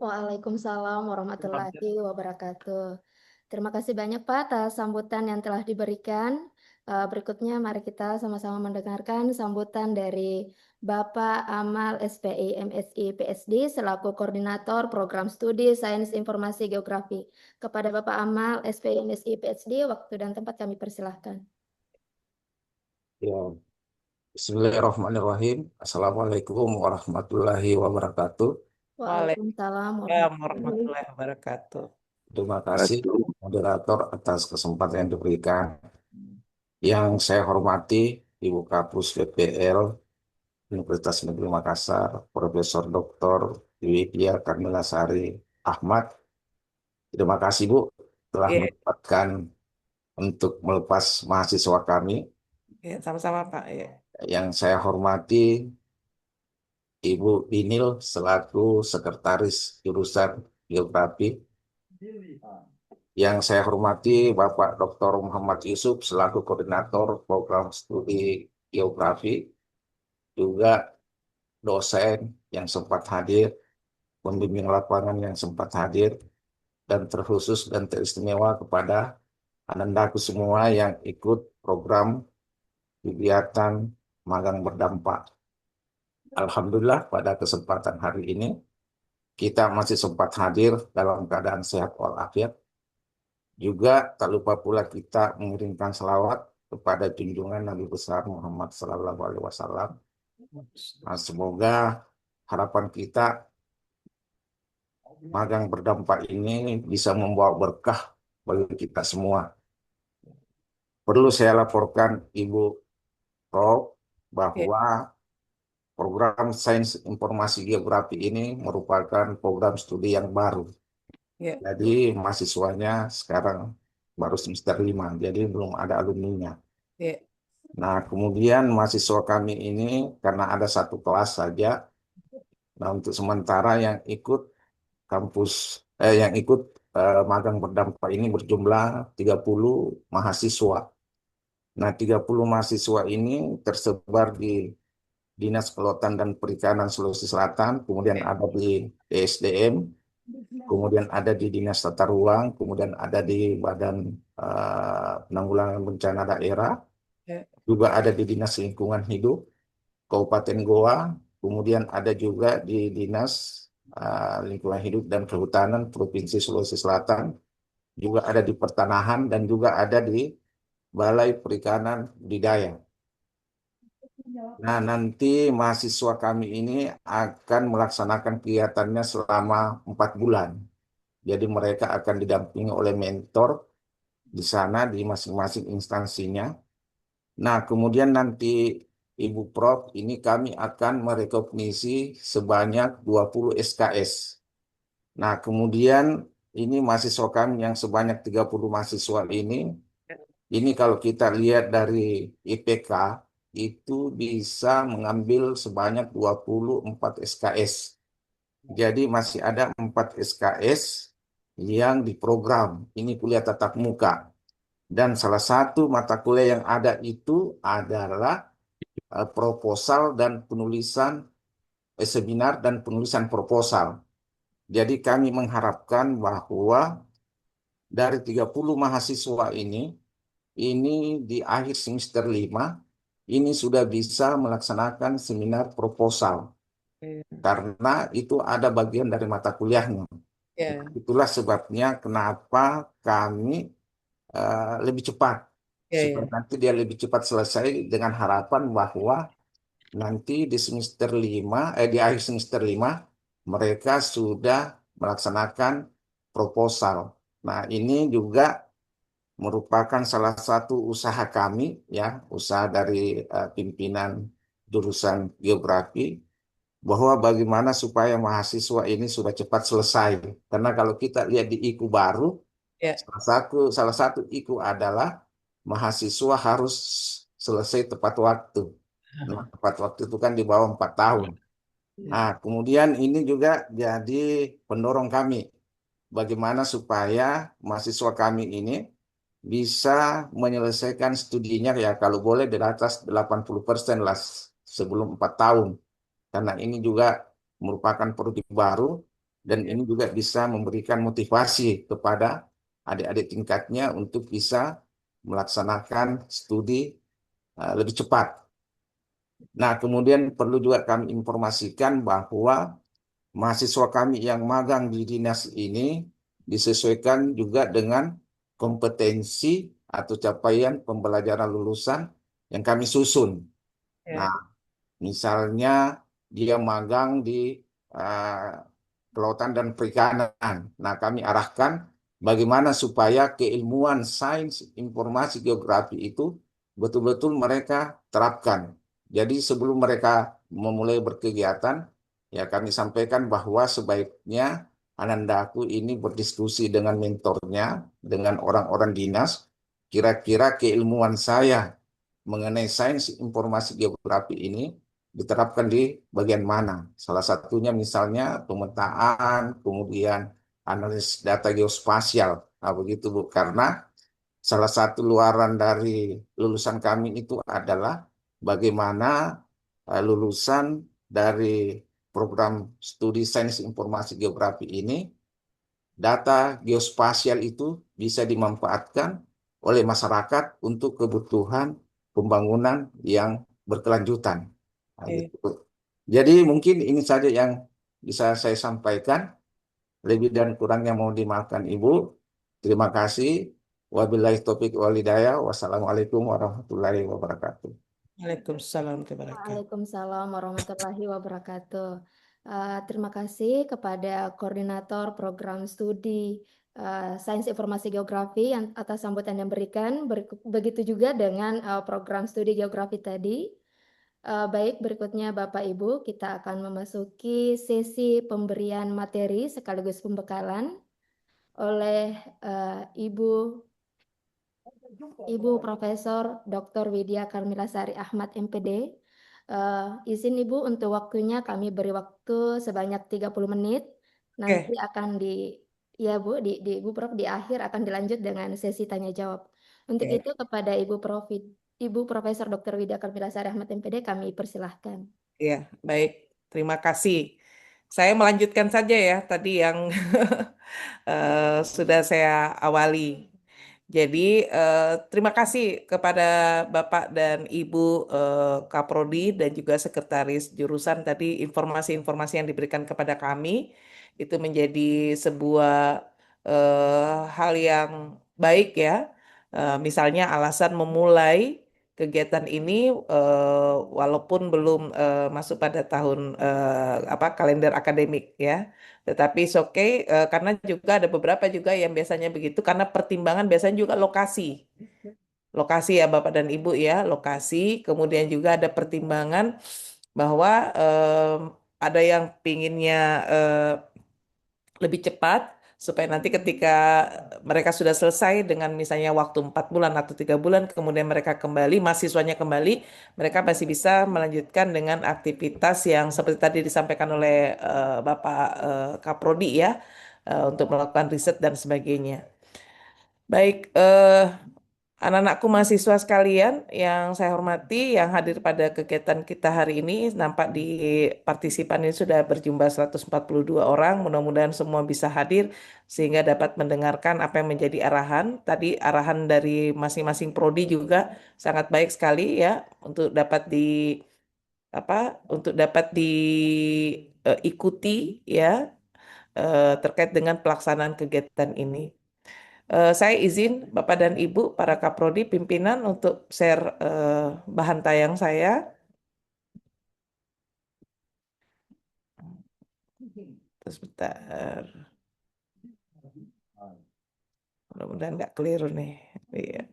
[SPEAKER 2] Waalaikumsalam warahmatullahi wabarakatuh. Terima kasih banyak Pak atas sambutan yang telah diberikan. Berikutnya mari kita sama-sama mendengarkan sambutan dari Bapak Amal SPI MSI PSD selaku Koordinator Program Studi Sains Informasi Geografi. Kepada Bapak Amal SPI MSI PSD, waktu dan tempat kami persilahkan.
[SPEAKER 7] Ya, Bismillahirrahmanirrahim. Assalamualaikum warahmatullahi wabarakatuh.
[SPEAKER 2] Waalaikumsalam
[SPEAKER 3] Warahmatullahi wabarakatuh.
[SPEAKER 7] Terima kasih moderator atas kesempatan yang diberikan. Yang saya hormati Ibu Kapus PPL Universitas Negeri Makassar, Profesor Dr. Widya Karmila Sari Ahmad. Terima kasih Bu telah menempatkan untuk melepas mahasiswa kami.
[SPEAKER 3] Ya, sama-sama Pak. Ya.
[SPEAKER 7] Yang saya hormati Ibu Dinil selaku Sekretaris Jurusan Geografi. Yang saya hormati Bapak Dr. Muhammad Yusuf selaku Koordinator Program Studi Geografi. Juga dosen yang sempat hadir, pembimbing lapangan yang sempat hadir, dan terkhusus dan teristimewa kepada anandaku semua yang ikut program kegiatan magang berdampak. Alhamdulillah pada kesempatan hari ini kita masih sempat hadir dalam keadaan sehat walafiat. Juga tak lupa pula kita mengirimkan selawat kepada junjungan Nabi besar Muhammad SAW. Nah, semoga harapan kita magang berdampak ini bisa membawa berkah bagi kita semua. Perlu saya laporkan Ibu Prof bahwa program Sains Informasi Geografi ini merupakan program studi yang baru. Jadi mahasiswanya sekarang baru semester 5, jadi belum ada alumninya. Nah, kemudian mahasiswa kami ini karena ada satu kelas saja. Nah, untuk sementara yang ikut magang berdampak ini berjumlah 30 mahasiswa. Nah, 30 mahasiswa ini tersebar di Dinas Kelautan dan Perikanan Sulawesi Selatan, kemudian ada di DSDM, kemudian ada di Dinas Tata Ruang, kemudian ada di Badan Penanggulangan Bencana Daerah, juga ada di Dinas Lingkungan Hidup Kabupaten Goa, kemudian ada juga di Dinas Lingkungan Hidup dan Kehutanan Provinsi Sulawesi Selatan, juga ada di Pertanahan, dan juga ada di Balai Perikanan Budidaya. Nah, nanti mahasiswa kami ini akan melaksanakan kegiatannya selama 4 bulan. Jadi mereka akan didampingi oleh mentor di sana di masing-masing instansinya. Nah, kemudian nanti Ibu Prof, ini kami akan merekognisi sebanyak 20 SKS. Nah, kemudian ini mahasiswa kami yang sebanyak 30 mahasiswa ini kalau kita lihat dari IPK, itu bisa mengambil sebanyak 24 SKS. Jadi masih ada 4 SKS yang diprogram. Ini kuliah tatap muka. Dan salah satu mata kuliah yang ada itu adalah proposal dan penulisan seminar dan penulisan proposal. Jadi kami mengharapkan bahwa dari 30 mahasiswa ini di akhir semester 5, ini sudah bisa melaksanakan seminar proposal.
[SPEAKER 3] Iya.
[SPEAKER 7] Karena itu ada bagian dari mata kuliahnya.
[SPEAKER 3] Ya,
[SPEAKER 7] Itulah sebabnya kenapa kami lebih cepat.
[SPEAKER 3] ya,
[SPEAKER 7] Supaya
[SPEAKER 3] ya.
[SPEAKER 7] nanti dia lebih cepat selesai dengan harapan bahwa nanti di semester 5, di akhir semester 5, mereka sudah melaksanakan proposal. Nah, ini juga merupakan salah satu usaha kami, ya, usaha dari pimpinan jurusan geografi, bahwa bagaimana supaya mahasiswa ini sudah cepat selesai. Karena kalau kita lihat di IKU baru,
[SPEAKER 3] Ya,
[SPEAKER 7] salah satu IKU adalah mahasiswa harus selesai tepat waktu. Nah, tepat waktu itu kan di bawah 4 tahun. Nah, kemudian ini juga jadi pendorong kami. Bagaimana supaya mahasiswa kami ini bisa menyelesaikan studinya ya kalau boleh di atas 80% lah sebelum 4 tahun. Karena ini juga merupakan produk baru dan
[SPEAKER 3] ya.
[SPEAKER 7] ini juga bisa memberikan motivasi kepada adik-adik tingkatnya untuk bisa melaksanakan studi lebih cepat. Nah, kemudian perlu juga kami informasikan bahwa mahasiswa kami yang magang di dinas ini disesuaikan juga dengan kompetensi atau capaian pembelajaran lulusan yang kami susun.
[SPEAKER 3] Ya.
[SPEAKER 7] Nah, misalnya dia magang di uh, kelautan dan perikanan. Nah, kami arahkan bagaimana supaya keilmuan sains, informasi, geografi itu betul-betul mereka terapkan. Jadi sebelum mereka memulai berkegiatan, ya kami sampaikan bahwa sebaiknya Anandaku ini berdiskusi dengan mentornya, dengan orang-orang dinas, kira-kira keilmuan saya mengenai sains, informasi, geografi ini diterapkan di bagian mana. Salah satunya misalnya pemetaan, kemudian analisis data geospasial. Nah, begitu Bu, karena salah satu luaran dari lulusan kami itu adalah bagaimana lulusan dari program studi sains informasi geografi ini, data geospasial itu bisa dimanfaatkan oleh masyarakat untuk kebutuhan pembangunan yang berkelanjutan. Nah,
[SPEAKER 3] Oke.
[SPEAKER 7] gitu. Jadi mungkin ini saja yang bisa saya sampaikan. Lebih dan kurangnya mohon dimaafkan Ibu. Terima kasih. Wabillahi taufiq wal hidayah. Wassalamualaikum warahmatullahi wabarakatuh.
[SPEAKER 3] Waalaikumsalam warahmatullahi wabarakatuh.
[SPEAKER 2] Waalaikumsalam warahmatullahi wabarakatuh. Terima kasih kepada Koordinator Program Studi Sains Informasi Geografi yang atas sambutan yang berikan. Begitu juga dengan program studi geografi tadi. Baik, berikutnya Bapak Ibu, kita akan memasuki sesi pemberian materi sekaligus pembekalan oleh Ibu Profesor Dr. Widya Karmilasari Ahmad MPD. Izin Ibu untuk waktunya kami beri waktu sebanyak 30 menit. Nanti akan ya Bu, di Ibu Prof di akhir akan dilanjut dengan sesi tanya jawab. Untuk
[SPEAKER 3] Oke.
[SPEAKER 2] itu kepada Ibu Profesor Dr. Widya Karmilasari Ahmad MPD kami persilahkan.
[SPEAKER 3] Ya, baik. Terima kasih. Saya melanjutkan saja ya tadi yang sudah saya awali. Jadi terima kasih kepada Bapak dan Ibu Kaprodi dan juga Sekretaris Jurusan tadi informasi-informasi yang diberikan kepada kami itu menjadi sebuah hal yang baik ya. Misalnya alasan memulai kegiatan ini walaupun belum masuk pada tahun kalender akademik ya. Tetapi it's okay karena juga ada beberapa juga yang biasanya begitu karena pertimbangan biasanya juga lokasi. Lokasi ya Bapak dan Ibu ya, lokasi. Kemudian juga ada pertimbangan bahwa ada yang pinginnya lebih cepat supaya nanti ketika mereka sudah selesai dengan misalnya waktu 4 bulan atau 3 bulan, kemudian mereka kembali, mahasiswanya kembali, mereka masih bisa melanjutkan dengan aktivitas yang seperti tadi disampaikan oleh Bapak Kaprodi ya, untuk melakukan riset dan sebagainya. Baik, anak-anakku mahasiswa sekalian yang saya hormati, yang hadir pada kegiatan kita hari ini, nampak di partisipan ini sudah berjumlah 142 orang. Mudah-mudahan semua bisa hadir sehingga dapat mendengarkan apa yang menjadi arahan. Tadi arahan dari masing-masing prodi juga sangat baik sekali ya untuk dapat diikuti ya terkait dengan pelaksanaan kegiatan ini. Saya izin Bapak dan Ibu para Kaprodi pimpinan untuk share bahan tayang saya. Terus bentar. Mudah-mudahan nggak keliru nih. Iya.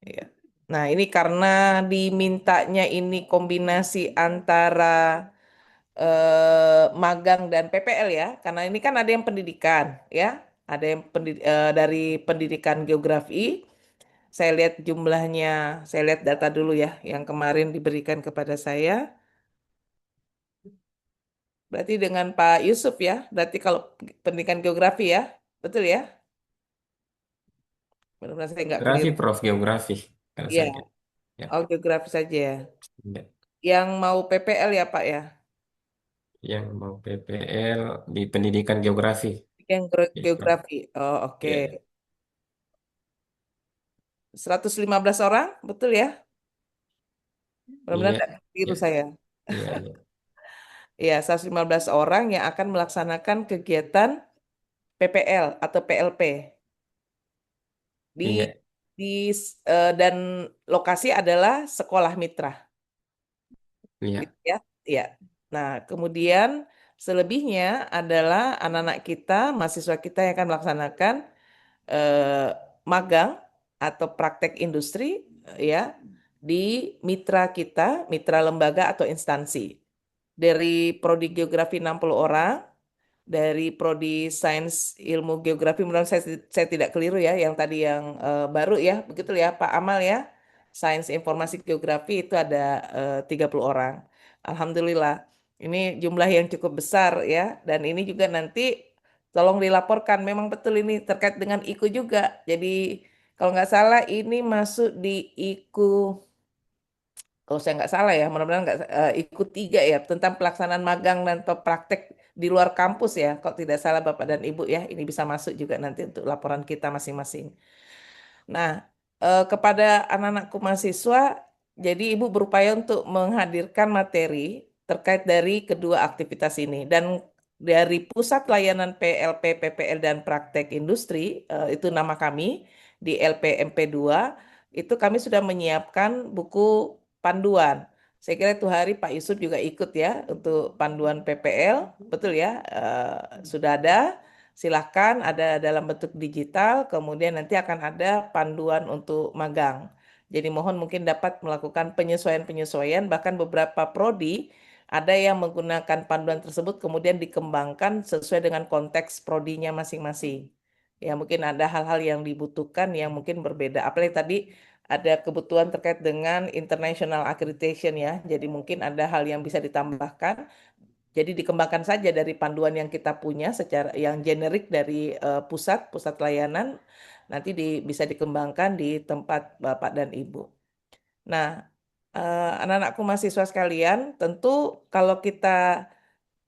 [SPEAKER 3] Iya. Nah, ini karena dimintanya ini kombinasi antara magang dan PPL ya. Karena ini kan ada yang pendidikan ya. Ada yang dari pendidikan geografi. Saya lihat jumlahnya, saya lihat data dulu ya, yang kemarin diberikan kepada saya. Berarti dengan Pak Yusuf ya, berarti kalau pendidikan geografi ya, betul ya? Benar-benar saya nggak
[SPEAKER 6] Geografi,
[SPEAKER 3] keliru.
[SPEAKER 6] Prof, geografi. Kalau
[SPEAKER 3] Iya,
[SPEAKER 6] saya lihat. Ya.
[SPEAKER 3] oh geografi saja ya.
[SPEAKER 6] Ya.
[SPEAKER 3] Yang mau PPL ya Pak ya?
[SPEAKER 6] Yang mau PPL di pendidikan geografi.
[SPEAKER 3] Yang
[SPEAKER 6] Ya, Prof.
[SPEAKER 3] geografi, oh oke.
[SPEAKER 6] Ya.
[SPEAKER 3] 115 orang, betul ya? Benar-benar
[SPEAKER 6] Iya,
[SPEAKER 3] nggak keliru
[SPEAKER 6] ya,
[SPEAKER 3] saya.
[SPEAKER 6] iya, iya.
[SPEAKER 3] Iya, 115 orang yang akan melaksanakan kegiatan PPL atau PLP. Di,
[SPEAKER 6] Iya,
[SPEAKER 3] dan lokasi adalah sekolah mitra.
[SPEAKER 6] iya,
[SPEAKER 3] Gitu ya. Iya. Nah, kemudian selebihnya adalah anak-anak kita, mahasiswa kita yang akan melaksanakan eh, magang atau praktek industri ya di mitra kita, mitra lembaga atau instansi. Dari prodi geografi 60 orang, dari prodi sains ilmu geografi, mudah saya tidak keliru ya, yang tadi yang baru ya, begitu ya Pak Amal ya. Sains informasi geografi itu ada 30 orang. Alhamdulillah, ini jumlah yang cukup besar ya, dan ini juga nanti tolong dilaporkan, memang betul ini terkait dengan IKU juga. Jadi kalau nggak salah ini masuk di IKU, kalau saya nggak salah ya, mudah-mudahan nggak ikut 3 ya tentang pelaksanaan magang dan praktek di luar kampus ya. Kalau tidak salah Bapak dan Ibu ya, ini bisa masuk juga nanti untuk laporan kita masing-masing. Nah, kepada anak-anakku mahasiswa, jadi Ibu berupaya untuk menghadirkan materi terkait dari kedua aktivitas ini dan dari Pusat Layanan PLP, PPL dan Praktek Industri, itu nama kami di LPMP2, itu kami sudah menyiapkan buku panduan. Saya kira itu hari Pak Yusuf juga ikut ya untuk panduan PPL, betul ya? Sudah ada. Silahkan ada dalam bentuk digital, kemudian nanti akan ada panduan untuk magang. Jadi mohon mungkin dapat melakukan penyesuaian-penyesuaian, bahkan beberapa prodi ada yang menggunakan panduan tersebut kemudian dikembangkan sesuai dengan konteks prodinya masing-masing. Ya mungkin ada hal-hal yang dibutuhkan yang mungkin berbeda. Apalagi tadi ada kebutuhan terkait dengan international accreditation ya. Jadi mungkin ada hal yang bisa ditambahkan. Jadi dikembangkan saja dari panduan yang kita punya secara yang generik dari pusat layanan nanti bisa dikembangkan di tempat Bapak dan Ibu. Nah, anak-anakku mahasiswa sekalian, tentu kalau kita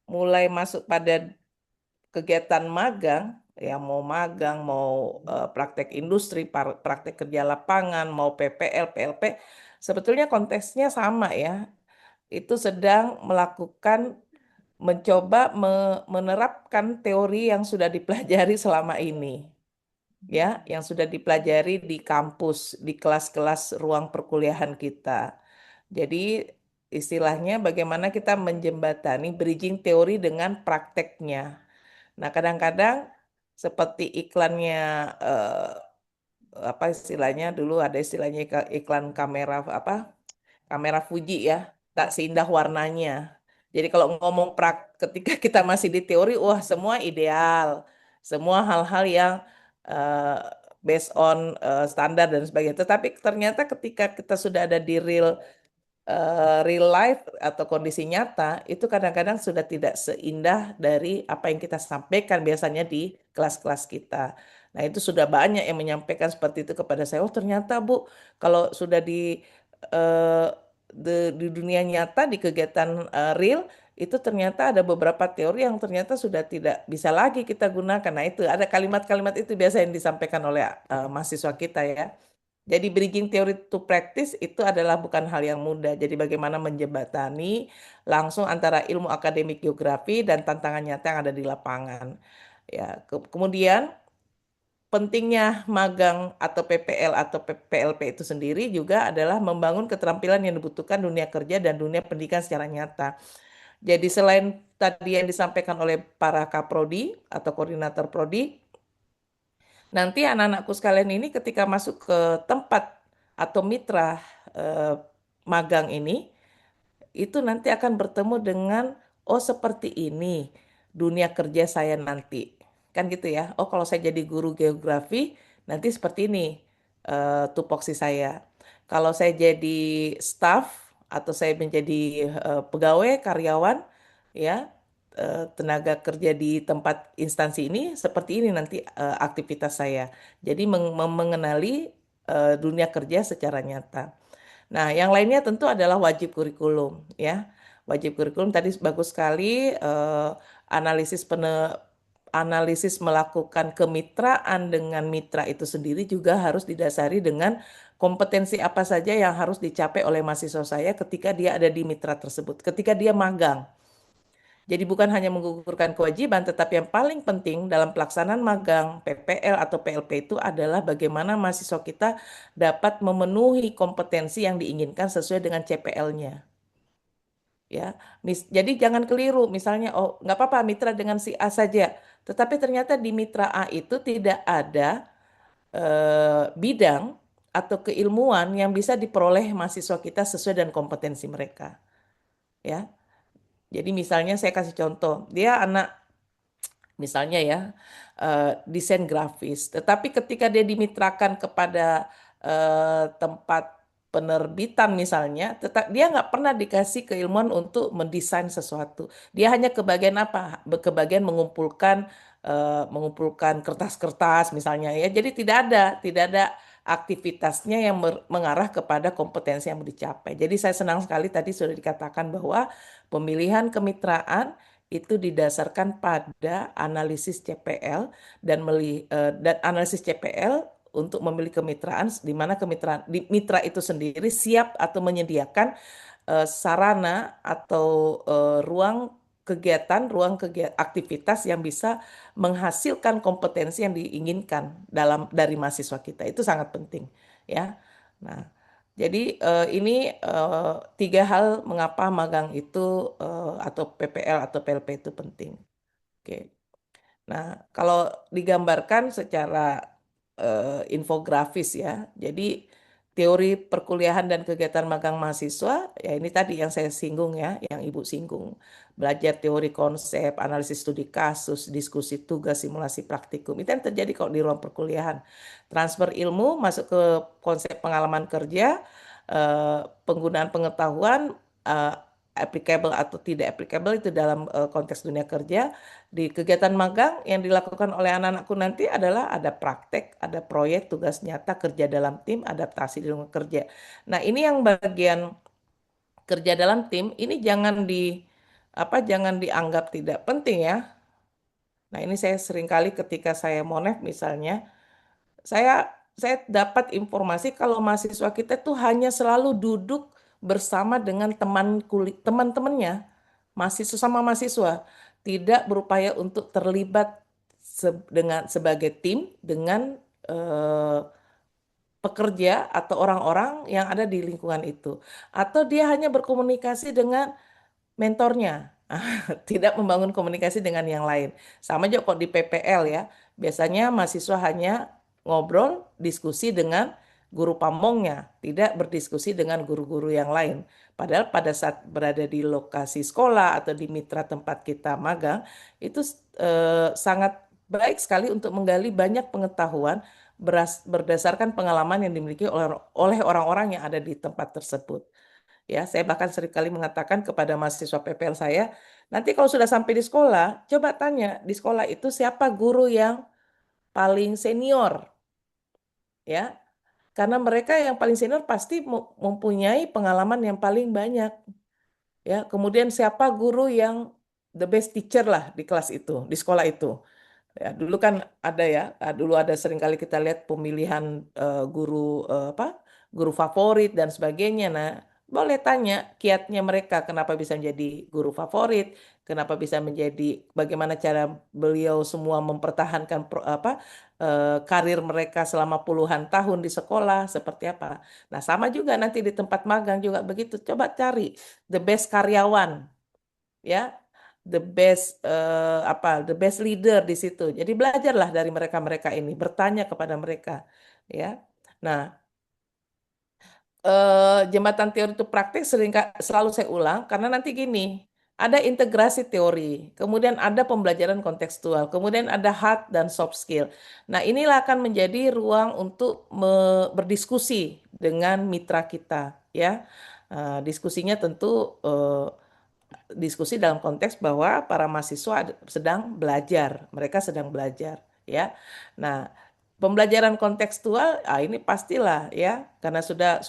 [SPEAKER 3] mulai masuk pada kegiatan magang, ya mau magang, mau praktek industri, praktek kerja lapangan, mau PPL, PLP, sebetulnya konteksnya sama ya. Itu sedang mencoba menerapkan teori yang sudah dipelajari selama ini. ya, yang sudah dipelajari di kampus, di kelas-kelas ruang perkuliahan kita. Jadi istilahnya bagaimana kita menjembatani bridging teori dengan prakteknya. Nah, kadang-kadang seperti iklannya apa istilahnya dulu ada istilahnya iklan kamera apa kamera Fuji ya, tak seindah warnanya. Jadi kalau ngomong ketika kita masih di teori, wah semua ideal, semua hal-hal yang eh, based on standar dan sebagainya. Tetapi ternyata ketika kita sudah ada di real life atau kondisi nyata itu kadang-kadang sudah tidak seindah dari apa yang kita sampaikan biasanya di kelas-kelas kita. Nah, itu sudah banyak yang menyampaikan seperti itu kepada saya. Oh, ternyata Bu, kalau sudah eh, di dunia nyata di kegiatan real itu ternyata ada beberapa teori yang ternyata sudah tidak bisa lagi kita gunakan. Nah, itu ada kalimat-kalimat itu biasa yang disampaikan oleh mahasiswa kita ya. Jadi bridging theory to practice itu adalah bukan hal yang mudah. Jadi bagaimana menjembatani langsung antara ilmu akademik geografi dan tantangan nyata yang ada di lapangan. Ya, kemudian pentingnya magang atau PPL atau PLP itu sendiri juga adalah membangun keterampilan yang dibutuhkan dunia kerja dan dunia pendidikan secara nyata. Jadi selain tadi yang disampaikan oleh para kaprodi atau koordinator prodi, nanti anak-anakku sekalian ini ketika masuk ke tempat atau mitra eh, magang ini, itu nanti akan bertemu dengan, oh seperti ini dunia kerja saya nanti. Kan gitu ya. Oh kalau saya jadi guru geografi, nanti seperti ini tupoksi saya. Kalau saya jadi staff atau saya menjadi pegawai, karyawan, ya tenaga kerja di tempat instansi ini, seperti ini nanti aktivitas saya. Jadi mengenali dunia kerja secara nyata. Nah, yang lainnya tentu adalah wajib kurikulum ya. Wajib kurikulum tadi bagus sekali analisis analisis melakukan kemitraan dengan mitra itu sendiri juga harus didasari dengan kompetensi apa saja yang harus dicapai oleh mahasiswa saya ketika dia ada di mitra tersebut, ketika dia magang. Jadi bukan hanya menggugurkan kewajiban, tetapi yang paling penting dalam pelaksanaan magang, PPL atau PLP itu adalah bagaimana mahasiswa kita dapat memenuhi kompetensi yang diinginkan sesuai dengan CPL-nya. Ya, jadi jangan keliru. Misalnya, oh nggak apa-apa mitra dengan si A saja, tetapi ternyata di mitra A itu tidak ada bidang atau keilmuan yang bisa diperoleh mahasiswa kita sesuai dengan kompetensi mereka. Ya, jadi misalnya saya kasih contoh, dia anak misalnya ya desain grafis. Tetapi ketika dia dimitrakan kepada tempat penerbitan misalnya, tetap dia nggak pernah dikasih keilmuan untuk mendesain sesuatu. Dia hanya kebagian apa? Kebagian mengumpulkan kertas-kertas misalnya ya. Jadi tidak ada aktivitasnya yang mengarah kepada kompetensi yang mau dicapai. Jadi saya senang sekali tadi sudah dikatakan bahwa pemilihan kemitraan itu didasarkan pada analisis CPL dan analisis CPL untuk memilih kemitraan di mana mitra itu sendiri siap atau menyediakan sarana atau ruang kegiatan aktivitas yang bisa menghasilkan kompetensi yang diinginkan dari mahasiswa kita. Itu sangat penting ya. Nah, jadi ini tiga hal mengapa magang itu atau PPL atau PLP itu penting. Oke. Nah, kalau digambarkan secara infografis ya, jadi teori perkuliahan dan kegiatan magang mahasiswa, ya ini tadi yang saya singgung ya, yang Ibu singgung. Belajar teori konsep, analisis studi kasus, diskusi tugas, simulasi praktikum. Itu yang terjadi kalau di ruang perkuliahan. Transfer ilmu masuk ke konsep pengalaman kerja, penggunaan pengetahuan, eh, applicable atau tidak applicable itu dalam konteks dunia kerja. Di kegiatan magang yang dilakukan oleh anak-anakku nanti adalah ada praktek, ada proyek, tugas nyata, kerja dalam tim, adaptasi di lingkungan kerja. Nah, ini yang bagian kerja dalam tim ini jangan dianggap tidak penting ya. Nah, ini saya seringkali ketika saya monef misalnya, saya saya dapat informasi kalau mahasiswa kita tuh hanya selalu duduk bersama dengan teman-temannya, mahasiswa sama mahasiswa, tidak berupaya untuk terlibat sebagai tim dengan eh, pekerja atau orang-orang yang ada di lingkungan itu, atau dia hanya berkomunikasi dengan mentornya, tidak membangun komunikasi dengan yang lain. Sama juga kok di PPL ya, biasanya mahasiswa hanya ngobrol, diskusi dengan guru pamongnya, tidak berdiskusi dengan guru-guru yang lain. Padahal pada saat berada di lokasi sekolah atau di mitra tempat kita magang, itu sangat baik sekali untuk menggali banyak pengetahuan berdasarkan pengalaman yang dimiliki oleh orang-orang yang ada di tempat tersebut. Ya, saya bahkan seringkali mengatakan kepada mahasiswa PPL saya, nanti kalau sudah sampai di sekolah, coba tanya di sekolah itu siapa guru yang paling senior, ya. Karena mereka yang paling senior pasti mempunyai pengalaman yang paling banyak, ya. Kemudian siapa guru yang the best teacher lah di kelas itu, di sekolah itu. Ya, dulu kan ada ya, dulu ada seringkali kita lihat pemilihan guru guru favorit dan sebagainya. Nah, boleh tanya kiatnya mereka kenapa bisa menjadi guru favorit, kenapa bisa menjadi, bagaimana cara beliau semua mempertahankan karir mereka selama puluhan tahun di sekolah seperti apa. Nah, sama juga nanti di tempat magang juga begitu. Coba cari the best karyawan, ya, the best leader di situ. Jadi belajarlah dari mereka-mereka ini, bertanya kepada mereka, ya. Nah, jembatan teori itu praktik selalu saya ulang karena nanti gini, ada integrasi teori, kemudian ada pembelajaran kontekstual, kemudian ada hard dan soft skill. Nah, inilah akan menjadi ruang untuk berdiskusi dengan mitra kita, ya. Diskusinya tentu diskusi dalam konteks bahwa para mahasiswa sedang belajar, mereka sedang belajar, ya. Nah, pembelajaran kontekstual, ini pastilah ya, karena sudah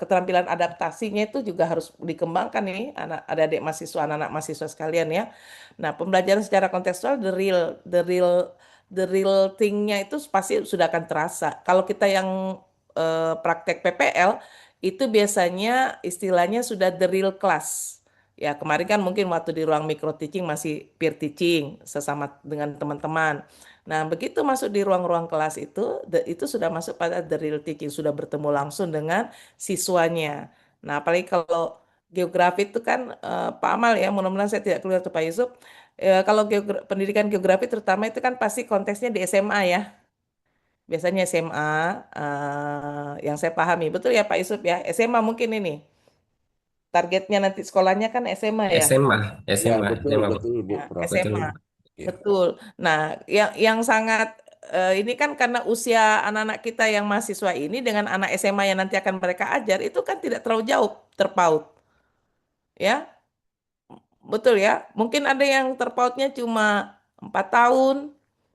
[SPEAKER 3] keterampilan adaptasinya itu juga harus dikembangkan nih adik-adik mahasiswa, anak-anak mahasiswa sekalian ya. Nah, pembelajaran secara kontekstual the real thing-nya itu pasti sudah akan terasa. Kalau kita yang praktek PPL itu biasanya istilahnya sudah the real class. Ya, kemarin kan mungkin waktu di ruang micro teaching masih peer teaching sesama dengan teman-teman. Nah, begitu masuk di ruang-ruang kelas itu, itu sudah masuk pada the real teaching, sudah bertemu langsung dengan siswanya. Nah, apalagi kalau geografi itu kan Pak Amal ya, mudah-mudahan saya tidak keluar tuh Pak Yusuf. Kalau pendidikan geografi terutama itu kan pasti konteksnya di SMA ya. Biasanya SMA yang saya pahami. Betul ya Pak Yusuf ya? SMA mungkin ini. Targetnya nanti sekolahnya kan SMA ya?
[SPEAKER 6] SMA,
[SPEAKER 7] Ya,
[SPEAKER 6] SMA,
[SPEAKER 7] betul,
[SPEAKER 6] SMA,
[SPEAKER 7] betul, Bu
[SPEAKER 3] Ya,
[SPEAKER 7] Prof.
[SPEAKER 6] betul.
[SPEAKER 3] SMA.
[SPEAKER 7] Ya.
[SPEAKER 3] Betul. Nah, yang sangat ini kan karena usia anak-anak kita yang mahasiswa ini dengan anak SMA yang nanti akan mereka ajar itu kan tidak terlalu jauh terpaut. Ya, betul ya. Mungkin ada yang terpautnya cuma 4 tahun,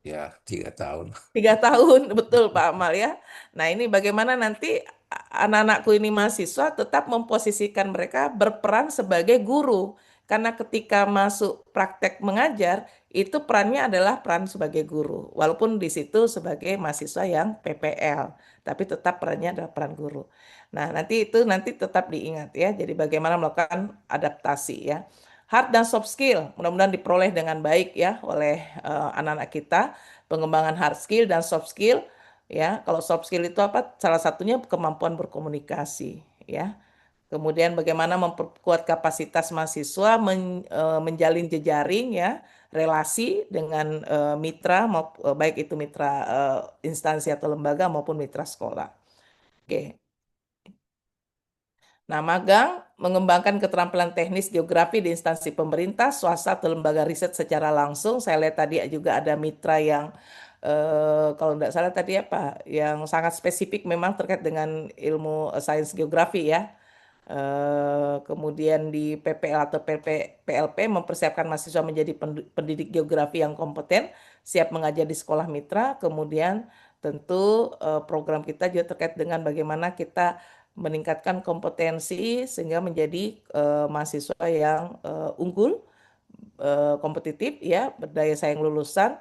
[SPEAKER 7] Ya, 3 tahun.
[SPEAKER 3] 3 tahun, betul Pak Amal ya. Nah ini bagaimana nanti anak-anakku ini mahasiswa tetap memposisikan mereka berperan sebagai guru. Karena ketika masuk praktek mengajar, itu perannya adalah peran sebagai guru. Walaupun di situ sebagai mahasiswa yang PPL, tapi tetap perannya adalah peran guru. Nah nanti tetap diingat ya. Jadi bagaimana melakukan adaptasi ya. Hard dan soft skill mudah-mudahan diperoleh dengan baik ya oleh anak-anak kita, pengembangan hard skill dan soft skill ya. Kalau soft skill itu apa? Salah satunya kemampuan berkomunikasi ya. Kemudian bagaimana memperkuat kapasitas mahasiswa menjalin jejaring ya, relasi dengan mitra baik itu mitra instansi atau lembaga maupun mitra sekolah. Oke. Nah, magang mengembangkan keterampilan teknis geografi di instansi pemerintah, swasta atau lembaga riset secara langsung. Saya lihat tadi juga ada mitra yang kalau tidak salah tadi apa, yang sangat spesifik memang terkait dengan ilmu sains geografi ya. Kemudian di PPL atau PLP mempersiapkan mahasiswa menjadi pendidik geografi yang kompeten, siap mengajar di sekolah mitra. Kemudian tentu program kita juga terkait dengan bagaimana kita meningkatkan kompetensi sehingga menjadi mahasiswa yang unggul, kompetitif ya, berdaya saing lulusan.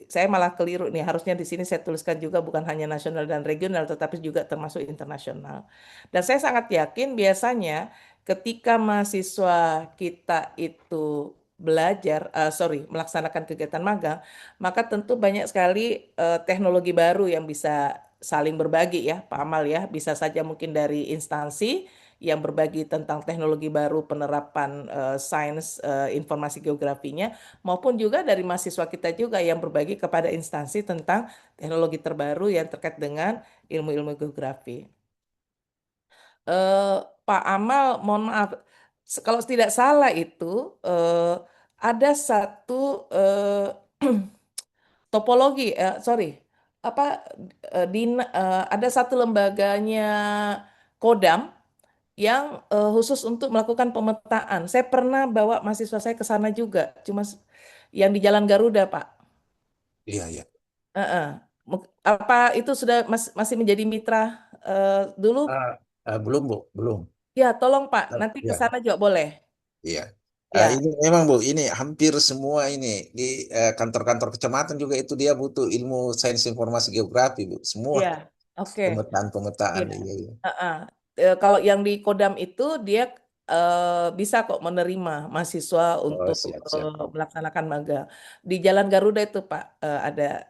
[SPEAKER 3] Saya malah keliru nih, harusnya di sini saya tuliskan juga bukan hanya nasional dan regional tetapi juga termasuk internasional. Dan saya sangat yakin biasanya ketika mahasiswa kita itu melaksanakan kegiatan magang, maka tentu banyak sekali teknologi baru yang bisa saling berbagi ya, Pak Amal ya. Bisa saja mungkin dari instansi yang berbagi tentang teknologi baru penerapan sains informasi geografinya, maupun juga dari mahasiswa kita juga yang berbagi kepada instansi tentang teknologi terbaru yang terkait dengan ilmu-ilmu geografi. Pak Amal, mohon maaf, kalau tidak salah itu ada satu topologi, ada satu lembaganya Kodam yang khusus untuk melakukan pemetaan. Saya pernah bawa mahasiswa saya ke sana juga, yang di Jalan Garuda, Pak.
[SPEAKER 7] Iya, iya.
[SPEAKER 3] Heeh. Apa itu sudah masih menjadi mitra dulu?
[SPEAKER 7] Belum, Bu, belum.
[SPEAKER 3] Ya, tolong Pak, nanti ke
[SPEAKER 7] Ya,
[SPEAKER 3] sana juga boleh.
[SPEAKER 7] iya.
[SPEAKER 3] Ya,
[SPEAKER 7] Ini memang, Bu, ini hampir semua ini di kantor-kantor kecamatan juga itu dia butuh ilmu sains informasi geografi, Bu. Semua
[SPEAKER 3] ya, oke.
[SPEAKER 7] pemetaan-pemetaan.
[SPEAKER 3] Iya.
[SPEAKER 7] Iya, iya.
[SPEAKER 3] Heeh. Kalau yang di Kodam itu dia bisa kok menerima mahasiswa
[SPEAKER 7] Oh,
[SPEAKER 3] untuk
[SPEAKER 7] siap, siap.
[SPEAKER 3] melaksanakan magang. Di Jalan Garuda itu Pak ada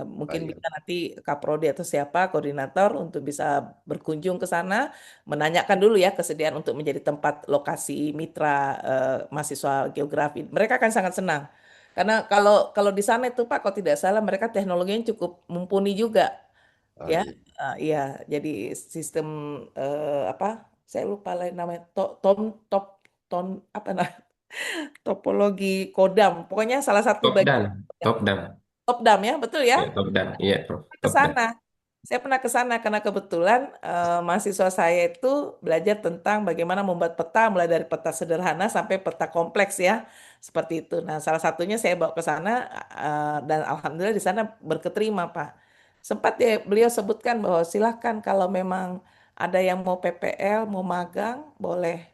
[SPEAKER 7] Oh,
[SPEAKER 3] mungkin
[SPEAKER 7] iya.
[SPEAKER 3] bisa nanti Kaprodi atau siapa koordinator untuk bisa berkunjung ke sana, menanyakan dulu ya kesediaan untuk menjadi tempat lokasi mitra mahasiswa geografi. Mereka akan sangat senang. Karena kalau kalau di sana itu Pak, kalau tidak salah mereka teknologinya cukup mumpuni juga
[SPEAKER 7] Oh,
[SPEAKER 3] ya.
[SPEAKER 7] iya.
[SPEAKER 3] Iya, jadi sistem apa? Saya lupa lain namanya. Top ton apa nah? Topologi Kodam. Pokoknya salah satu
[SPEAKER 6] Top
[SPEAKER 3] bagian
[SPEAKER 6] down, top down,
[SPEAKER 3] Top Dam ya, betul ya?
[SPEAKER 6] ya top down, iya, Prof.
[SPEAKER 3] Ke
[SPEAKER 6] Top down.
[SPEAKER 3] sana. Saya pernah ke sana karena kebetulan mahasiswa saya itu belajar tentang bagaimana membuat peta mulai dari peta sederhana sampai peta kompleks ya. Seperti itu. Nah, salah satunya saya bawa ke sana dan alhamdulillah di sana berketerima, Pak. Sempat ya beliau sebutkan bahwa silahkan kalau memang ada yang mau PPL, mau magang, boleh.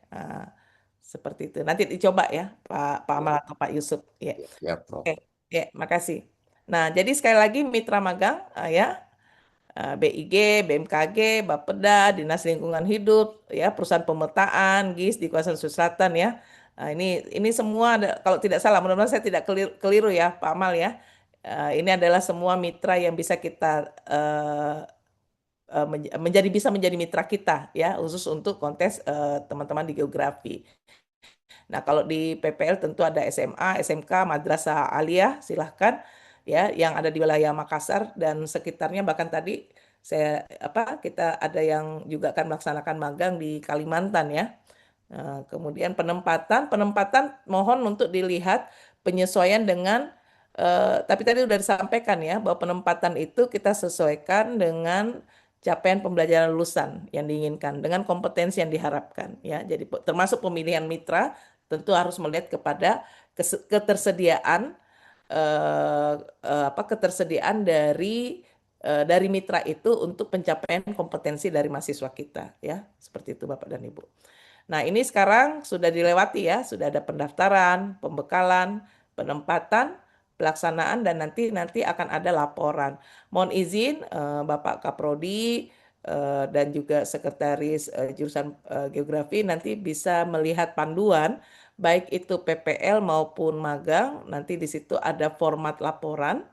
[SPEAKER 3] Seperti itu. Nanti dicoba ya, Pak
[SPEAKER 7] Iya,
[SPEAKER 3] Amal atau Pak Yusuf. Ya.
[SPEAKER 7] iya, iya, Prof.
[SPEAKER 3] Oke, ya, makasih. Nah, jadi sekali lagi mitra magang ya, BIG, BMKG, Bapeda, Dinas Lingkungan Hidup, ya, perusahaan pemetaan, GIS di kawasan Sulawesi Selatan ya. Nah, ini semua kalau tidak salah, mudah-mudahan saya tidak keliru ya, Pak Amal ya. Ini adalah semua mitra yang bisa kita bisa menjadi mitra kita ya, khusus untuk kontes teman-teman di geografi. Nah, kalau di PPL tentu ada SMA, SMK, Madrasah Aliyah, silahkan ya yang ada di wilayah Makassar dan sekitarnya, bahkan tadi kita ada yang juga akan melaksanakan magang di Kalimantan ya. Kemudian penempatan penempatan mohon untuk dilihat penyesuaian dengan tapi tadi sudah disampaikan ya bahwa penempatan itu kita sesuaikan dengan capaian pembelajaran lulusan yang diinginkan dengan kompetensi yang diharapkan ya. Jadi termasuk pemilihan mitra tentu harus melihat kepada ketersediaan ketersediaan dari mitra itu untuk pencapaian kompetensi dari mahasiswa kita ya. Seperti itu Bapak dan Ibu. Nah, ini sekarang sudah dilewati ya, sudah ada pendaftaran, pembekalan, penempatan, pelaksanaan dan nanti akan ada laporan. Mohon izin Bapak Kaprodi dan juga Sekretaris Jurusan Geografi nanti bisa melihat panduan baik itu PPL maupun magang, nanti di situ ada format laporan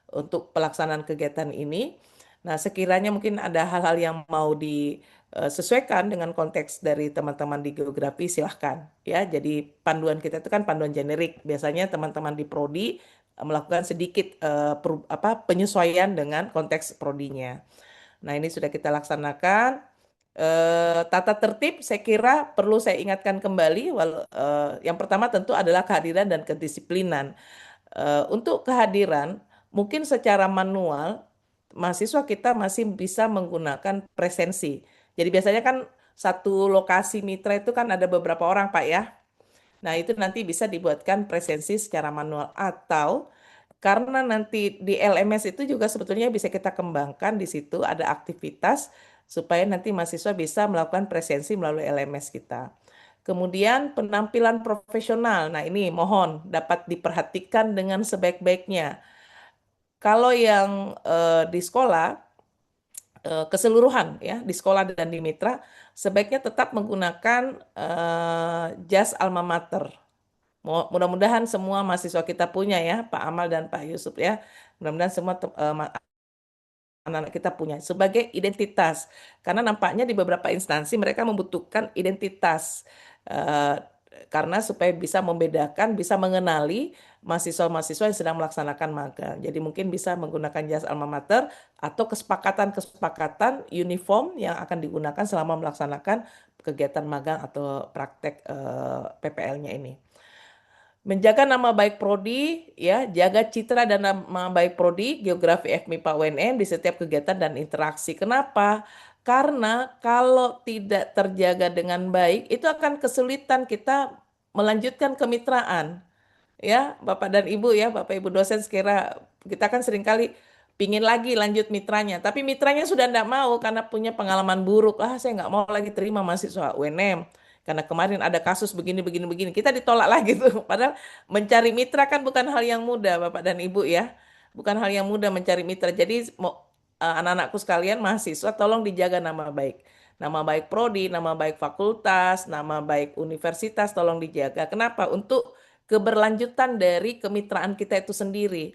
[SPEAKER 3] untuk pelaksanaan kegiatan ini. Nah, sekiranya mungkin ada hal-hal yang mau disesuaikan dengan konteks dari teman-teman di geografi, silahkan. Ya, jadi panduan kita itu kan panduan generik. Biasanya teman-teman di prodi melakukan sedikit penyesuaian dengan konteks prodinya. Nah, ini sudah kita laksanakan. Tata tertib saya kira perlu saya ingatkan kembali. Yang pertama tentu adalah kehadiran dan kedisiplinan. Untuk kehadiran, mungkin secara manual, mahasiswa kita masih bisa menggunakan presensi. Jadi biasanya kan satu lokasi mitra itu kan ada beberapa orang, Pak ya. Nah, itu nanti bisa dibuatkan presensi secara manual atau karena nanti di LMS itu juga sebetulnya bisa kita kembangkan di situ ada aktivitas supaya nanti mahasiswa bisa melakukan presensi melalui LMS kita. Kemudian penampilan profesional. Nah, ini mohon dapat diperhatikan dengan sebaik-baiknya. Kalau yang di sekolah keseluruhan ya, di sekolah dan di mitra sebaiknya tetap menggunakan jas alma mater Mudah-mudahan semua mahasiswa kita punya ya, Pak Amal dan Pak Yusuf ya. Mudah-mudahan semua anak-anak kita punya sebagai identitas. Karena nampaknya di beberapa instansi mereka membutuhkan identitas. Eh, karena supaya bisa membedakan, bisa mengenali mahasiswa-mahasiswa yang sedang melaksanakan magang. Jadi mungkin bisa menggunakan jas alma mater atau kesepakatan-kesepakatan uniform yang akan digunakan selama melaksanakan kegiatan magang atau praktek PPL-nya ini. Menjaga nama baik prodi, ya, jaga citra dan nama baik prodi, geografi FMIPA UNM di setiap kegiatan dan interaksi. Kenapa? Karena kalau tidak terjaga dengan baik, itu akan kesulitan kita melanjutkan kemitraan. Ya, Bapak dan Ibu ya, Bapak Ibu dosen sekira kita kan seringkali pingin lagi lanjut mitranya, tapi mitranya sudah tidak mau karena punya pengalaman buruk. Ah, saya nggak mau lagi terima mahasiswa UNM karena kemarin ada kasus begini begini begini. Kita ditolak lagi tuh. Padahal mencari mitra kan bukan hal yang mudah, Bapak dan Ibu ya. Bukan hal yang mudah mencari mitra. Jadi anak-anakku sekalian mahasiswa tolong dijaga nama baik. Nama baik prodi, nama baik fakultas, nama baik universitas tolong dijaga. Kenapa? Untuk keberlanjutan dari kemitraan kita itu sendiri.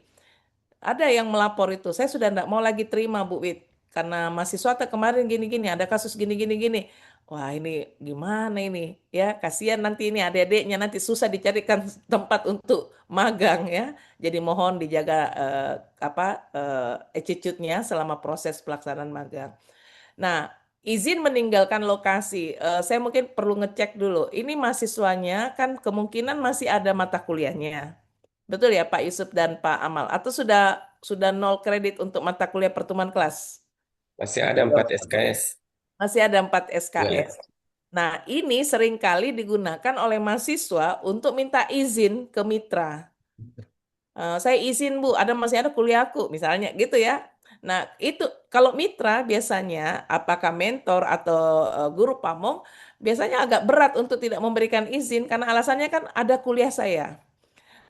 [SPEAKER 3] Ada yang melapor itu, saya sudah tidak mau lagi terima Bu Wit, karena mahasiswa kemarin gini-gini, ada kasus gini-gini gini. Wah ini gimana ini ya, kasihan nanti ini adik-adiknya nanti susah dicarikan tempat untuk magang ya. Jadi mohon dijaga attitude-nya selama proses pelaksanaan magang. Nah, izin meninggalkan lokasi. Saya mungkin perlu ngecek dulu. Ini mahasiswanya kan kemungkinan masih ada mata kuliahnya. Betul ya Pak Yusuf dan Pak Amal? Atau sudah nol kredit untuk mata kuliah pertemuan kelas?
[SPEAKER 6] Masih ada 4 SKS.
[SPEAKER 3] Masih ada 4
[SPEAKER 6] Ya.
[SPEAKER 3] SKS. Nah, ini seringkali digunakan oleh mahasiswa untuk minta izin ke mitra. Saya izin Bu, masih ada kuliahku misalnya gitu ya. Nah, itu kalau mitra biasanya apakah mentor atau guru pamong biasanya agak berat untuk tidak memberikan izin karena alasannya kan ada kuliah saya.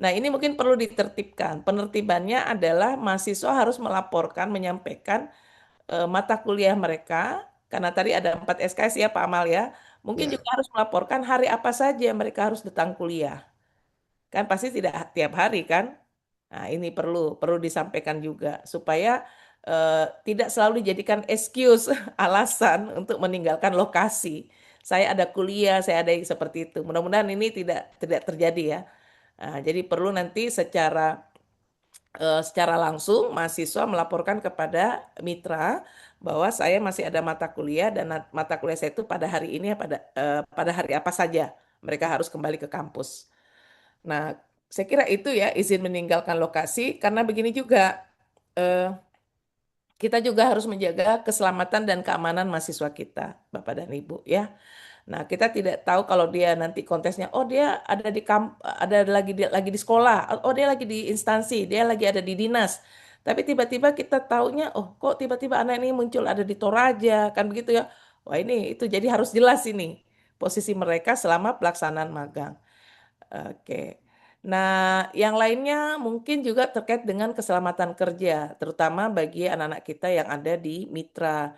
[SPEAKER 3] Nah, ini mungkin perlu ditertibkan. Penertibannya adalah mahasiswa harus melaporkan, menyampaikan mata kuliah mereka karena tadi ada 4 SKS ya Pak Amal ya. Mungkin juga harus melaporkan hari apa saja mereka harus datang kuliah. Kan pasti tidak tiap hari kan? Nah, ini perlu disampaikan juga supaya tidak selalu dijadikan excuse alasan untuk meninggalkan lokasi. Saya ada kuliah, saya ada yang seperti itu. Mudah-mudahan ini tidak terjadi ya. Nah, jadi perlu nanti secara langsung mahasiswa melaporkan kepada mitra bahwa saya masih ada mata kuliah dan mata kuliah saya itu pada hari ini pada hari apa saja mereka harus kembali ke kampus. Nah, saya kira itu ya izin meninggalkan lokasi karena begini juga eh, kita juga harus menjaga keselamatan dan keamanan mahasiswa kita, Bapak dan Ibu ya. Nah, kita tidak tahu kalau dia nanti kontesnya, oh dia ada lagi di sekolah, oh dia lagi di instansi, dia lagi ada di dinas. Tapi tiba-tiba kita taunya, oh kok tiba-tiba anak ini muncul ada di Toraja, kan begitu ya. Wah ini itu jadi harus jelas ini posisi mereka selama pelaksanaan magang. Oke. Nah, yang lainnya mungkin juga terkait dengan keselamatan kerja, terutama bagi anak-anak kita yang ada di mitra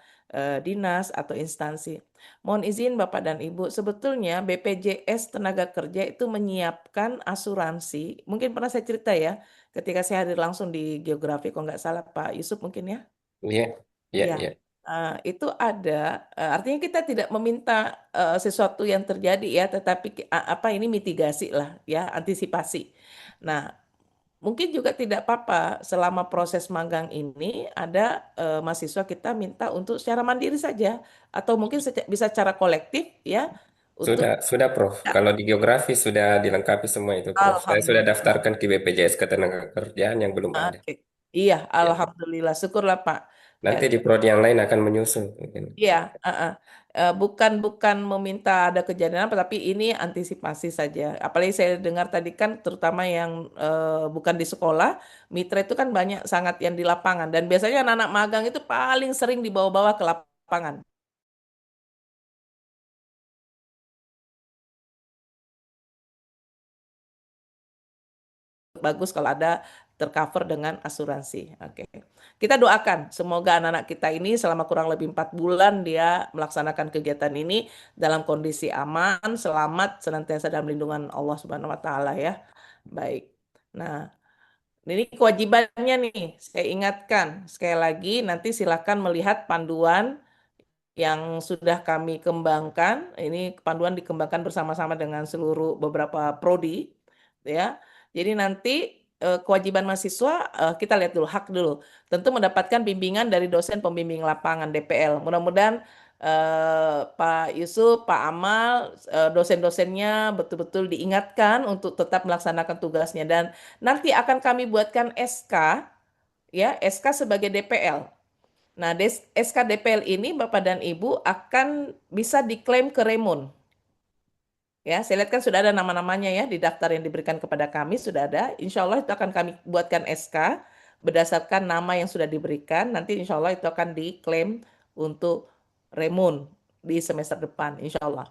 [SPEAKER 3] dinas atau instansi. Mohon izin Bapak dan Ibu, sebetulnya BPJS Tenaga Kerja itu menyiapkan asuransi. Mungkin pernah saya cerita ya, ketika saya hadir langsung di geografi, kalau nggak salah Pak Yusuf mungkin ya.
[SPEAKER 6] Iya, iya,
[SPEAKER 3] Ya,
[SPEAKER 6] iya.
[SPEAKER 3] itu ada, artinya kita tidak meminta sesuatu yang terjadi ya, tetapi apa ini mitigasi lah ya, antisipasi. Nah, mungkin juga tidak apa-apa selama proses magang ini ada mahasiswa kita minta untuk secara mandiri saja, atau mungkin bisa secara kolektif ya, untuk
[SPEAKER 6] Sudah Prof.
[SPEAKER 3] ya,
[SPEAKER 6] Kalau di geografi sudah dilengkapi semua itu Prof. Saya sudah
[SPEAKER 3] Alhamdulillah.
[SPEAKER 6] daftarkan ke BPJS Ketenagakerjaan yang belum ada.
[SPEAKER 3] Oke. Iya,
[SPEAKER 6] Ya.
[SPEAKER 3] Alhamdulillah, syukurlah Pak. Ya,
[SPEAKER 6] Nanti di prodi yang lain akan menyusul mungkin.
[SPEAKER 3] iya, bukan meminta ada kejadian apa, tapi ini antisipasi saja. Apalagi saya dengar tadi kan, terutama yang bukan di sekolah, mitra itu kan banyak sangat yang di lapangan. Dan biasanya anak-anak magang itu paling sering dibawa-bawa ke lapangan. Bagus kalau ada tercover dengan asuransi. Oke. Kita doakan semoga anak-anak kita ini selama kurang lebih 4 bulan dia melaksanakan kegiatan ini dalam kondisi aman, selamat, senantiasa dalam lindungan Allah Subhanahu wa taala ya. Baik. Nah, ini kewajibannya nih, saya ingatkan sekali lagi nanti silakan melihat panduan yang sudah kami kembangkan. Ini panduan dikembangkan bersama-sama dengan seluruh beberapa prodi, ya. Jadi nanti kewajiban mahasiswa kita lihat dulu hak dulu. Tentu mendapatkan bimbingan dari dosen pembimbing lapangan DPL. Mudah-mudahan Pak Yusuf, Pak Amal, dosen-dosennya betul-betul diingatkan untuk tetap melaksanakan tugasnya dan nanti akan kami buatkan SK, ya, SK sebagai DPL. Nah, SK DPL ini Bapak dan Ibu akan bisa diklaim ke Remun. Ya, saya lihat kan sudah ada nama-namanya ya di daftar yang diberikan kepada kami sudah ada. Insya Allah itu akan kami buatkan SK berdasarkan nama yang sudah diberikan. Nanti insya Allah itu akan diklaim untuk Remun di semester depan, insya Allah.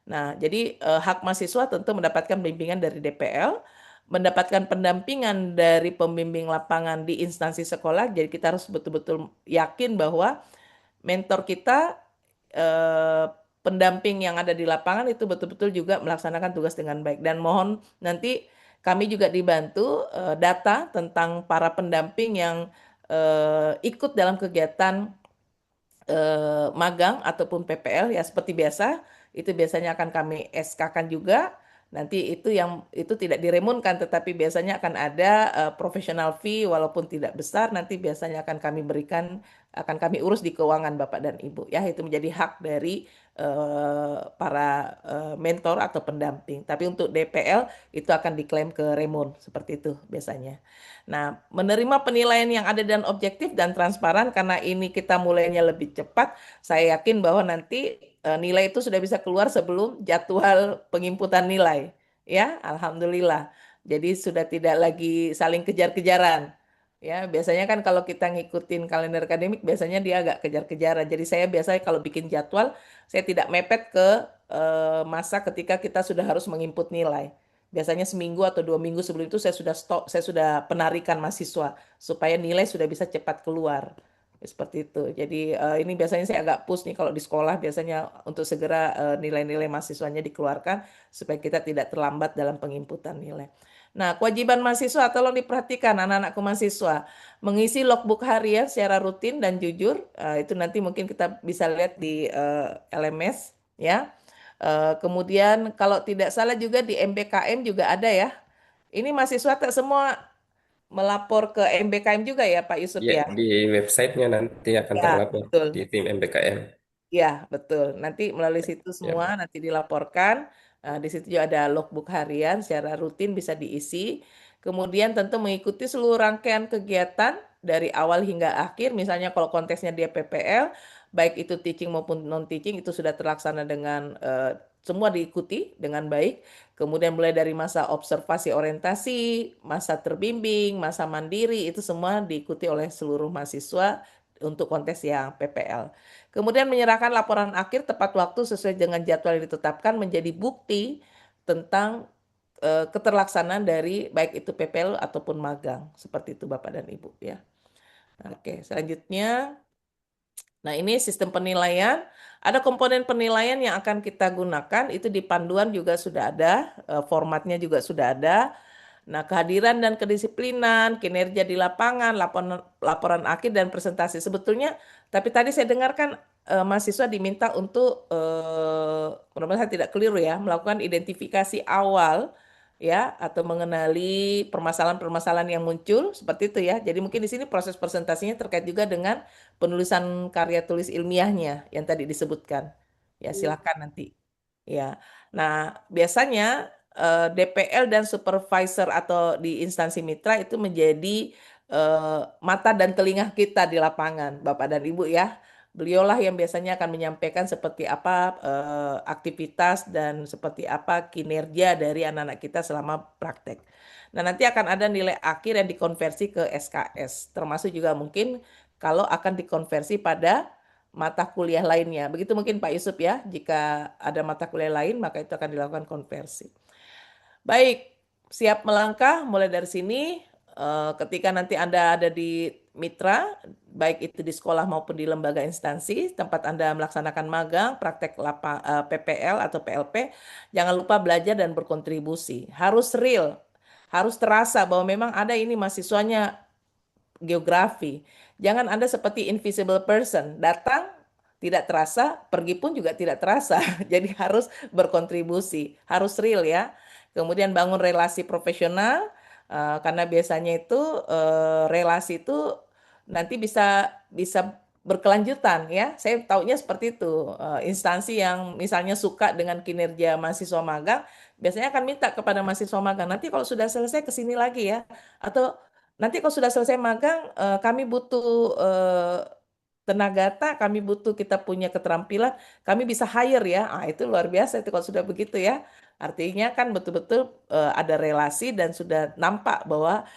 [SPEAKER 3] Nah, jadi hak mahasiswa tentu mendapatkan bimbingan dari DPL, mendapatkan pendampingan dari pembimbing lapangan di instansi sekolah. Jadi kita harus betul-betul yakin bahwa mentor kita, pendamping yang ada di lapangan itu betul-betul juga melaksanakan tugas dengan baik. Dan mohon nanti kami juga dibantu data tentang para pendamping yang ikut dalam kegiatan magang ataupun PPL ya seperti biasa itu biasanya akan kami SK-kan juga. Nanti itu tidak diremunkan tetapi biasanya akan ada professional fee walaupun tidak besar nanti biasanya akan kami berikan akan kami urus di keuangan Bapak dan Ibu ya itu menjadi hak dari para mentor atau pendamping. Tapi untuk DPL itu akan diklaim ke Remun seperti itu biasanya. Nah, menerima penilaian yang ada dan objektif dan transparan karena ini kita mulainya lebih cepat, saya yakin bahwa nanti nilai itu sudah bisa keluar sebelum jadwal penginputan nilai. Ya, alhamdulillah. Jadi sudah tidak lagi saling kejar-kejaran. Ya, biasanya kan kalau kita ngikutin kalender akademik biasanya dia agak kejar-kejaran. Jadi saya biasanya kalau bikin jadwal, saya tidak mepet ke masa ketika kita sudah harus menginput nilai. Biasanya seminggu atau 2 minggu sebelum itu saya sudah stop, saya sudah penarikan mahasiswa supaya nilai sudah bisa cepat keluar. Seperti itu. Jadi ini biasanya saya agak push nih kalau di sekolah biasanya untuk segera nilai-nilai mahasiswanya dikeluarkan supaya kita tidak terlambat dalam penginputan nilai. Nah, kewajiban mahasiswa tolong diperhatikan anak-anakku mahasiswa mengisi logbook harian secara rutin dan jujur. Itu nanti mungkin kita bisa lihat di LMS ya. Kemudian kalau tidak salah juga di MBKM juga ada ya. Ini mahasiswa tak semua melapor ke MBKM juga ya Pak Yusuf
[SPEAKER 6] Ya,
[SPEAKER 3] ya?
[SPEAKER 6] di websitenya nanti akan
[SPEAKER 3] Ya,
[SPEAKER 6] terlapor
[SPEAKER 3] betul.
[SPEAKER 6] di tim MBKM.
[SPEAKER 3] Ya, betul. Nanti melalui situ
[SPEAKER 6] Ya.
[SPEAKER 3] semua nanti dilaporkan. Di situ juga ada logbook harian secara rutin bisa diisi. Kemudian tentu mengikuti seluruh rangkaian kegiatan dari awal hingga akhir. Misalnya kalau konteksnya dia PPL, baik itu teaching maupun non-teaching itu sudah terlaksana dengan semua diikuti dengan baik. Kemudian mulai dari masa observasi orientasi, masa terbimbing, masa mandiri, itu semua diikuti oleh seluruh mahasiswa untuk konteks yang PPL. Kemudian menyerahkan laporan akhir tepat waktu sesuai dengan jadwal yang ditetapkan menjadi bukti tentang keterlaksanaan dari baik itu PPL ataupun magang. Seperti itu Bapak dan Ibu ya. Oke, selanjutnya. Nah, ini sistem penilaian. Ada komponen penilaian yang akan kita gunakan, itu di panduan juga sudah ada, formatnya juga sudah ada. Nah, kehadiran dan kedisiplinan, kinerja di lapangan, laporan akhir dan presentasi. Sebetulnya, tapi tadi saya dengarkan mahasiswa diminta untuk, mudah-mudahan saya tidak keliru ya, melakukan identifikasi awal ya atau mengenali permasalahan-permasalahan yang muncul seperti itu ya. Jadi mungkin di sini proses presentasinya terkait juga dengan penulisan karya tulis ilmiahnya yang tadi disebutkan. Ya, silakan nanti. Ya. Nah, biasanya DPL dan supervisor atau di instansi mitra itu menjadi mata dan telinga kita di lapangan, Bapak dan Ibu ya. Beliaulah yang biasanya akan menyampaikan seperti apa aktivitas dan seperti apa kinerja dari anak-anak kita selama praktek. Nah, nanti akan ada nilai akhir yang dikonversi ke SKS, termasuk juga mungkin kalau akan dikonversi pada mata kuliah lainnya. Begitu mungkin Pak Yusuf ya, jika ada mata kuliah lain maka itu akan dilakukan konversi. Baik, siap melangkah mulai dari sini. ketika nanti Anda ada di mitra, baik itu di sekolah maupun di lembaga instansi, tempat Anda melaksanakan magang, praktek PPL atau PLP, jangan lupa belajar dan berkontribusi. Harus real, harus terasa bahwa memang ada ini mahasiswanya geografi. Jangan Anda seperti invisible person, datang tidak terasa, pergi pun juga tidak terasa. Jadi harus berkontribusi, harus real ya. Kemudian bangun relasi profesional, karena biasanya itu relasi itu nanti bisa bisa berkelanjutan ya. Saya taunya seperti itu. Instansi yang misalnya suka dengan kinerja mahasiswa magang, biasanya akan minta kepada mahasiswa magang, nanti kalau sudah selesai ke sini lagi ya. Atau nanti kalau sudah selesai magang, kami butuh tenaga, kami butuh kita punya keterampilan, kami bisa hire ya. Ah, itu luar biasa itu kalau sudah begitu ya. Artinya kan betul-betul ada relasi dan sudah nampak bahwa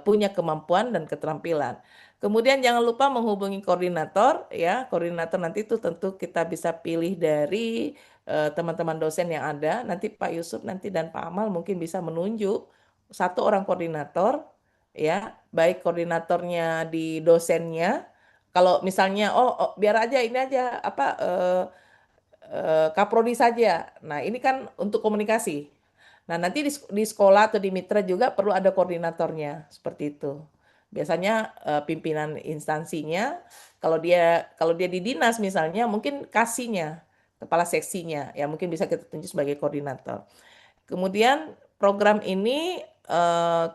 [SPEAKER 3] punya kemampuan dan keterampilan. Kemudian jangan lupa menghubungi koordinator ya. Koordinator nanti itu tentu kita bisa pilih dari teman-teman dosen yang ada. Nanti Pak Yusuf nanti dan Pak Amal mungkin bisa menunjuk satu orang koordinator ya, baik koordinatornya di dosennya. Kalau misalnya biar aja ini aja apa kaprodi saja. Nah, ini kan untuk komunikasi. Nah, nanti di sekolah atau di mitra juga perlu ada koordinatornya seperti itu. Biasanya pimpinan instansinya kalau dia di dinas misalnya mungkin kasihnya kepala seksinya ya mungkin bisa kita tunjuk sebagai koordinator. Kemudian program ini,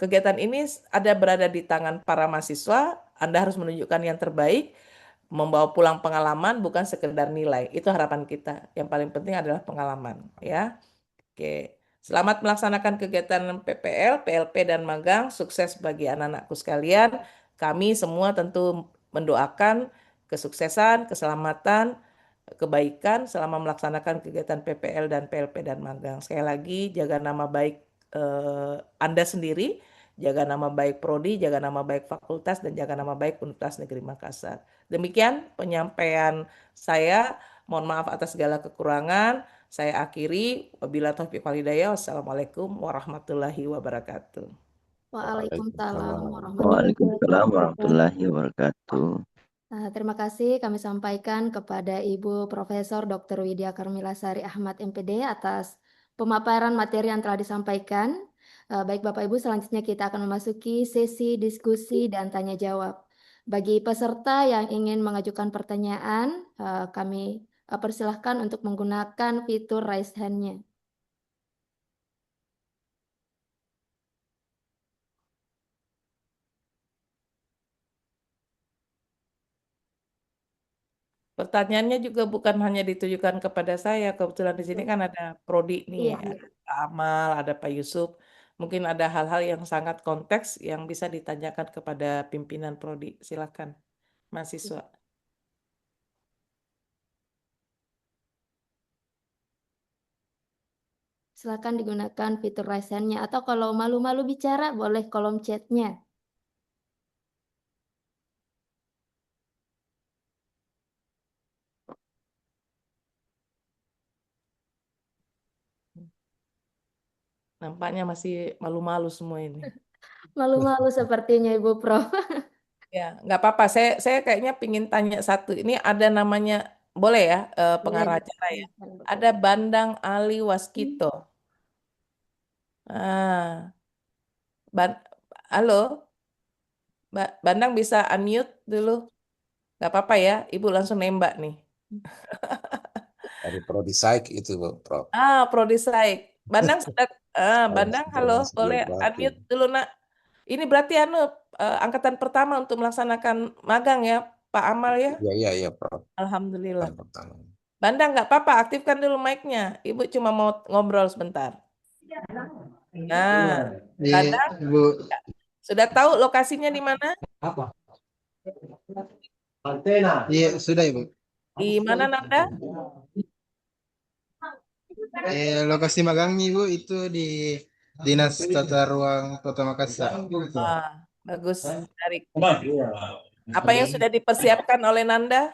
[SPEAKER 3] kegiatan ini ada berada di tangan para mahasiswa. Anda harus menunjukkan yang terbaik, membawa pulang pengalaman bukan sekedar nilai. Itu harapan kita. Yang paling penting adalah pengalaman, ya. Oke. Selamat melaksanakan kegiatan PPL, PLP dan magang. Sukses bagi anak-anakku sekalian. Kami semua tentu mendoakan kesuksesan, keselamatan, kebaikan selama melaksanakan kegiatan PPL dan PLP dan magang. Sekali lagi, jaga nama baik Anda sendiri, jaga nama baik Prodi, jaga nama baik fakultas, dan jaga nama baik Universitas Negeri Makassar. Demikian penyampaian saya. Mohon maaf atas segala kekurangan. Saya akhiri. Wabillahi taufiq wal hidayah. Wassalamualaikum warahmatullahi wabarakatuh.
[SPEAKER 2] Waalaikumsalam warahmatullahi
[SPEAKER 4] Waalaikumsalam
[SPEAKER 2] wabarakatuh.
[SPEAKER 4] warahmatullahi wabarakatuh.
[SPEAKER 2] Terima kasih kami sampaikan kepada Ibu Profesor Dr. Widya Karmilasari Ahmad MPD atas pemaparan materi yang telah disampaikan. Baik Bapak Ibu, selanjutnya kita akan memasuki sesi diskusi dan tanya jawab. Bagi peserta yang ingin mengajukan pertanyaan, kami persilahkan untuk menggunakan fitur raise hand-nya.
[SPEAKER 3] Pertanyaannya juga bukan hanya ditujukan kepada saya. Kebetulan di sini kan ada Prodi nih,
[SPEAKER 2] Iya.
[SPEAKER 3] ada Pak Amal, ada Pak Yusuf. Mungkin ada hal-hal yang sangat konteks yang bisa ditanyakan kepada pimpinan Prodi. Silakan, mahasiswa.
[SPEAKER 2] Silakan digunakan fitur raise hand-nya atau kalau malu-malu bicara boleh kolom chat-nya.
[SPEAKER 3] Nampaknya masih malu-malu semua ini.
[SPEAKER 2] Malu-malu sepertinya Ibu Prof.
[SPEAKER 3] Ya, nggak apa-apa. Saya kayaknya pingin tanya satu. Ini ada namanya, boleh ya, pengarah acara ya. Ada Bandang Ali Waskito. Ah, halo, Bandang bisa unmute dulu? Nggak apa-apa ya, Ibu langsung nembak nih.
[SPEAKER 7] Dari Prodi Saik itu, Prof.
[SPEAKER 3] Prodi Saik. Bandang sudah, Bandang, halo, boleh unmute dulu nak. Ini berarti angkatan pertama untuk melaksanakan magang ya, Pak Amal ya?
[SPEAKER 7] Iya, Prof.
[SPEAKER 3] Alhamdulillah. Bandang nggak apa-apa, aktifkan dulu mic-nya. Ibu cuma mau ngobrol sebentar. Nah, Bandang, sudah tahu lokasinya di mana?
[SPEAKER 8] Iya, sudah Ibu.
[SPEAKER 3] Di mana Nanda?
[SPEAKER 8] Lokasi magangnya Ibu itu di Dinas Tata Ruang Kota Makassar.
[SPEAKER 3] Bagus, menarik. Apa yang sudah dipersiapkan oleh Nanda?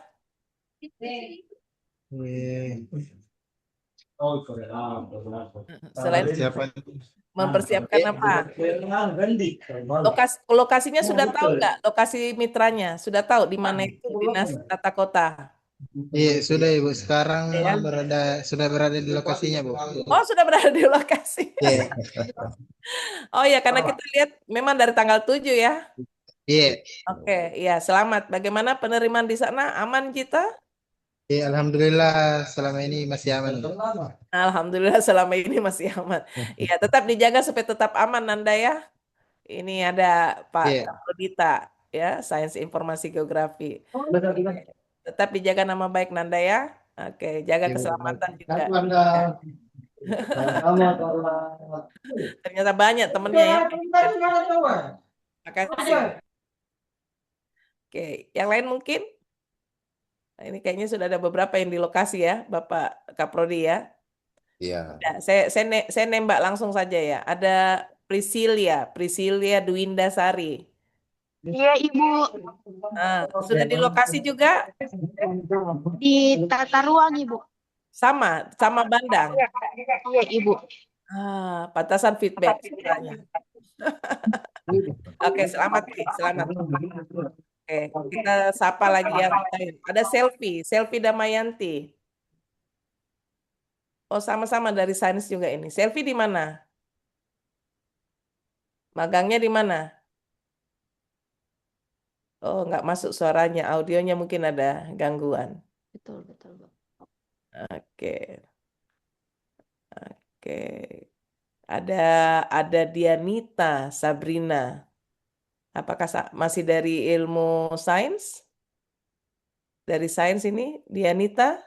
[SPEAKER 3] Selain
[SPEAKER 8] Persiapan.
[SPEAKER 3] mempersiapkan apa? Lokasinya sudah tahu nggak? Lokasi mitranya sudah tahu di mana itu Dinas Tata Kota,
[SPEAKER 8] Iya, sudah Ibu. Sekarang
[SPEAKER 3] ya?
[SPEAKER 8] sudah berada di lokasinya, Bu.
[SPEAKER 3] Oh, sudah berada di lokasi.
[SPEAKER 8] Iya.
[SPEAKER 3] Oh ya, karena kita lihat memang dari tanggal 7 ya.
[SPEAKER 8] Iya.
[SPEAKER 3] Oke, ya selamat. Bagaimana penerimaan di sana? Aman kita?
[SPEAKER 8] Iya, alhamdulillah selama ini masih aman.
[SPEAKER 3] Alhamdulillah selama ini masih aman. Iya, tetap dijaga supaya tetap aman Nanda ya. Ini ada Pak
[SPEAKER 8] Iya.
[SPEAKER 3] Kaprodita ya, Sains Informasi Geografi. Tetap dijaga nama baik Nanda ya. Oke, jaga
[SPEAKER 8] Iya, Bu.
[SPEAKER 3] keselamatan juga. Ternyata banyak temennya ya. Makasih. Oke, yang lain mungkin? Nah, ini kayaknya sudah ada beberapa yang di lokasi ya, Bapak Kaprodi ya.
[SPEAKER 7] Iya.
[SPEAKER 3] Ya, saya nembak langsung saja ya. Ada Priscilia Dwinda Sari.
[SPEAKER 5] Iya, Ibu.
[SPEAKER 3] Nah, sudah di lokasi juga?
[SPEAKER 5] Di tata ruang, Ibu.
[SPEAKER 3] Sama Bandang.
[SPEAKER 5] Iya, Ibu.
[SPEAKER 3] Pantasan feedback ceritanya. Oke, selamat Ki, selamat. Oke, kita sapa lagi yang lain. Ada Selfie Damayanti. Oh, sama-sama dari sains juga ini. Selfie di mana? Magangnya di mana? Oh, nggak masuk suaranya. Audionya mungkin ada gangguan.
[SPEAKER 2] Betul, betul, Bu.
[SPEAKER 3] Oke, oke. Ada Dianita Sabrina. Apakah masih dari ilmu sains? Dari sains ini, Dianita?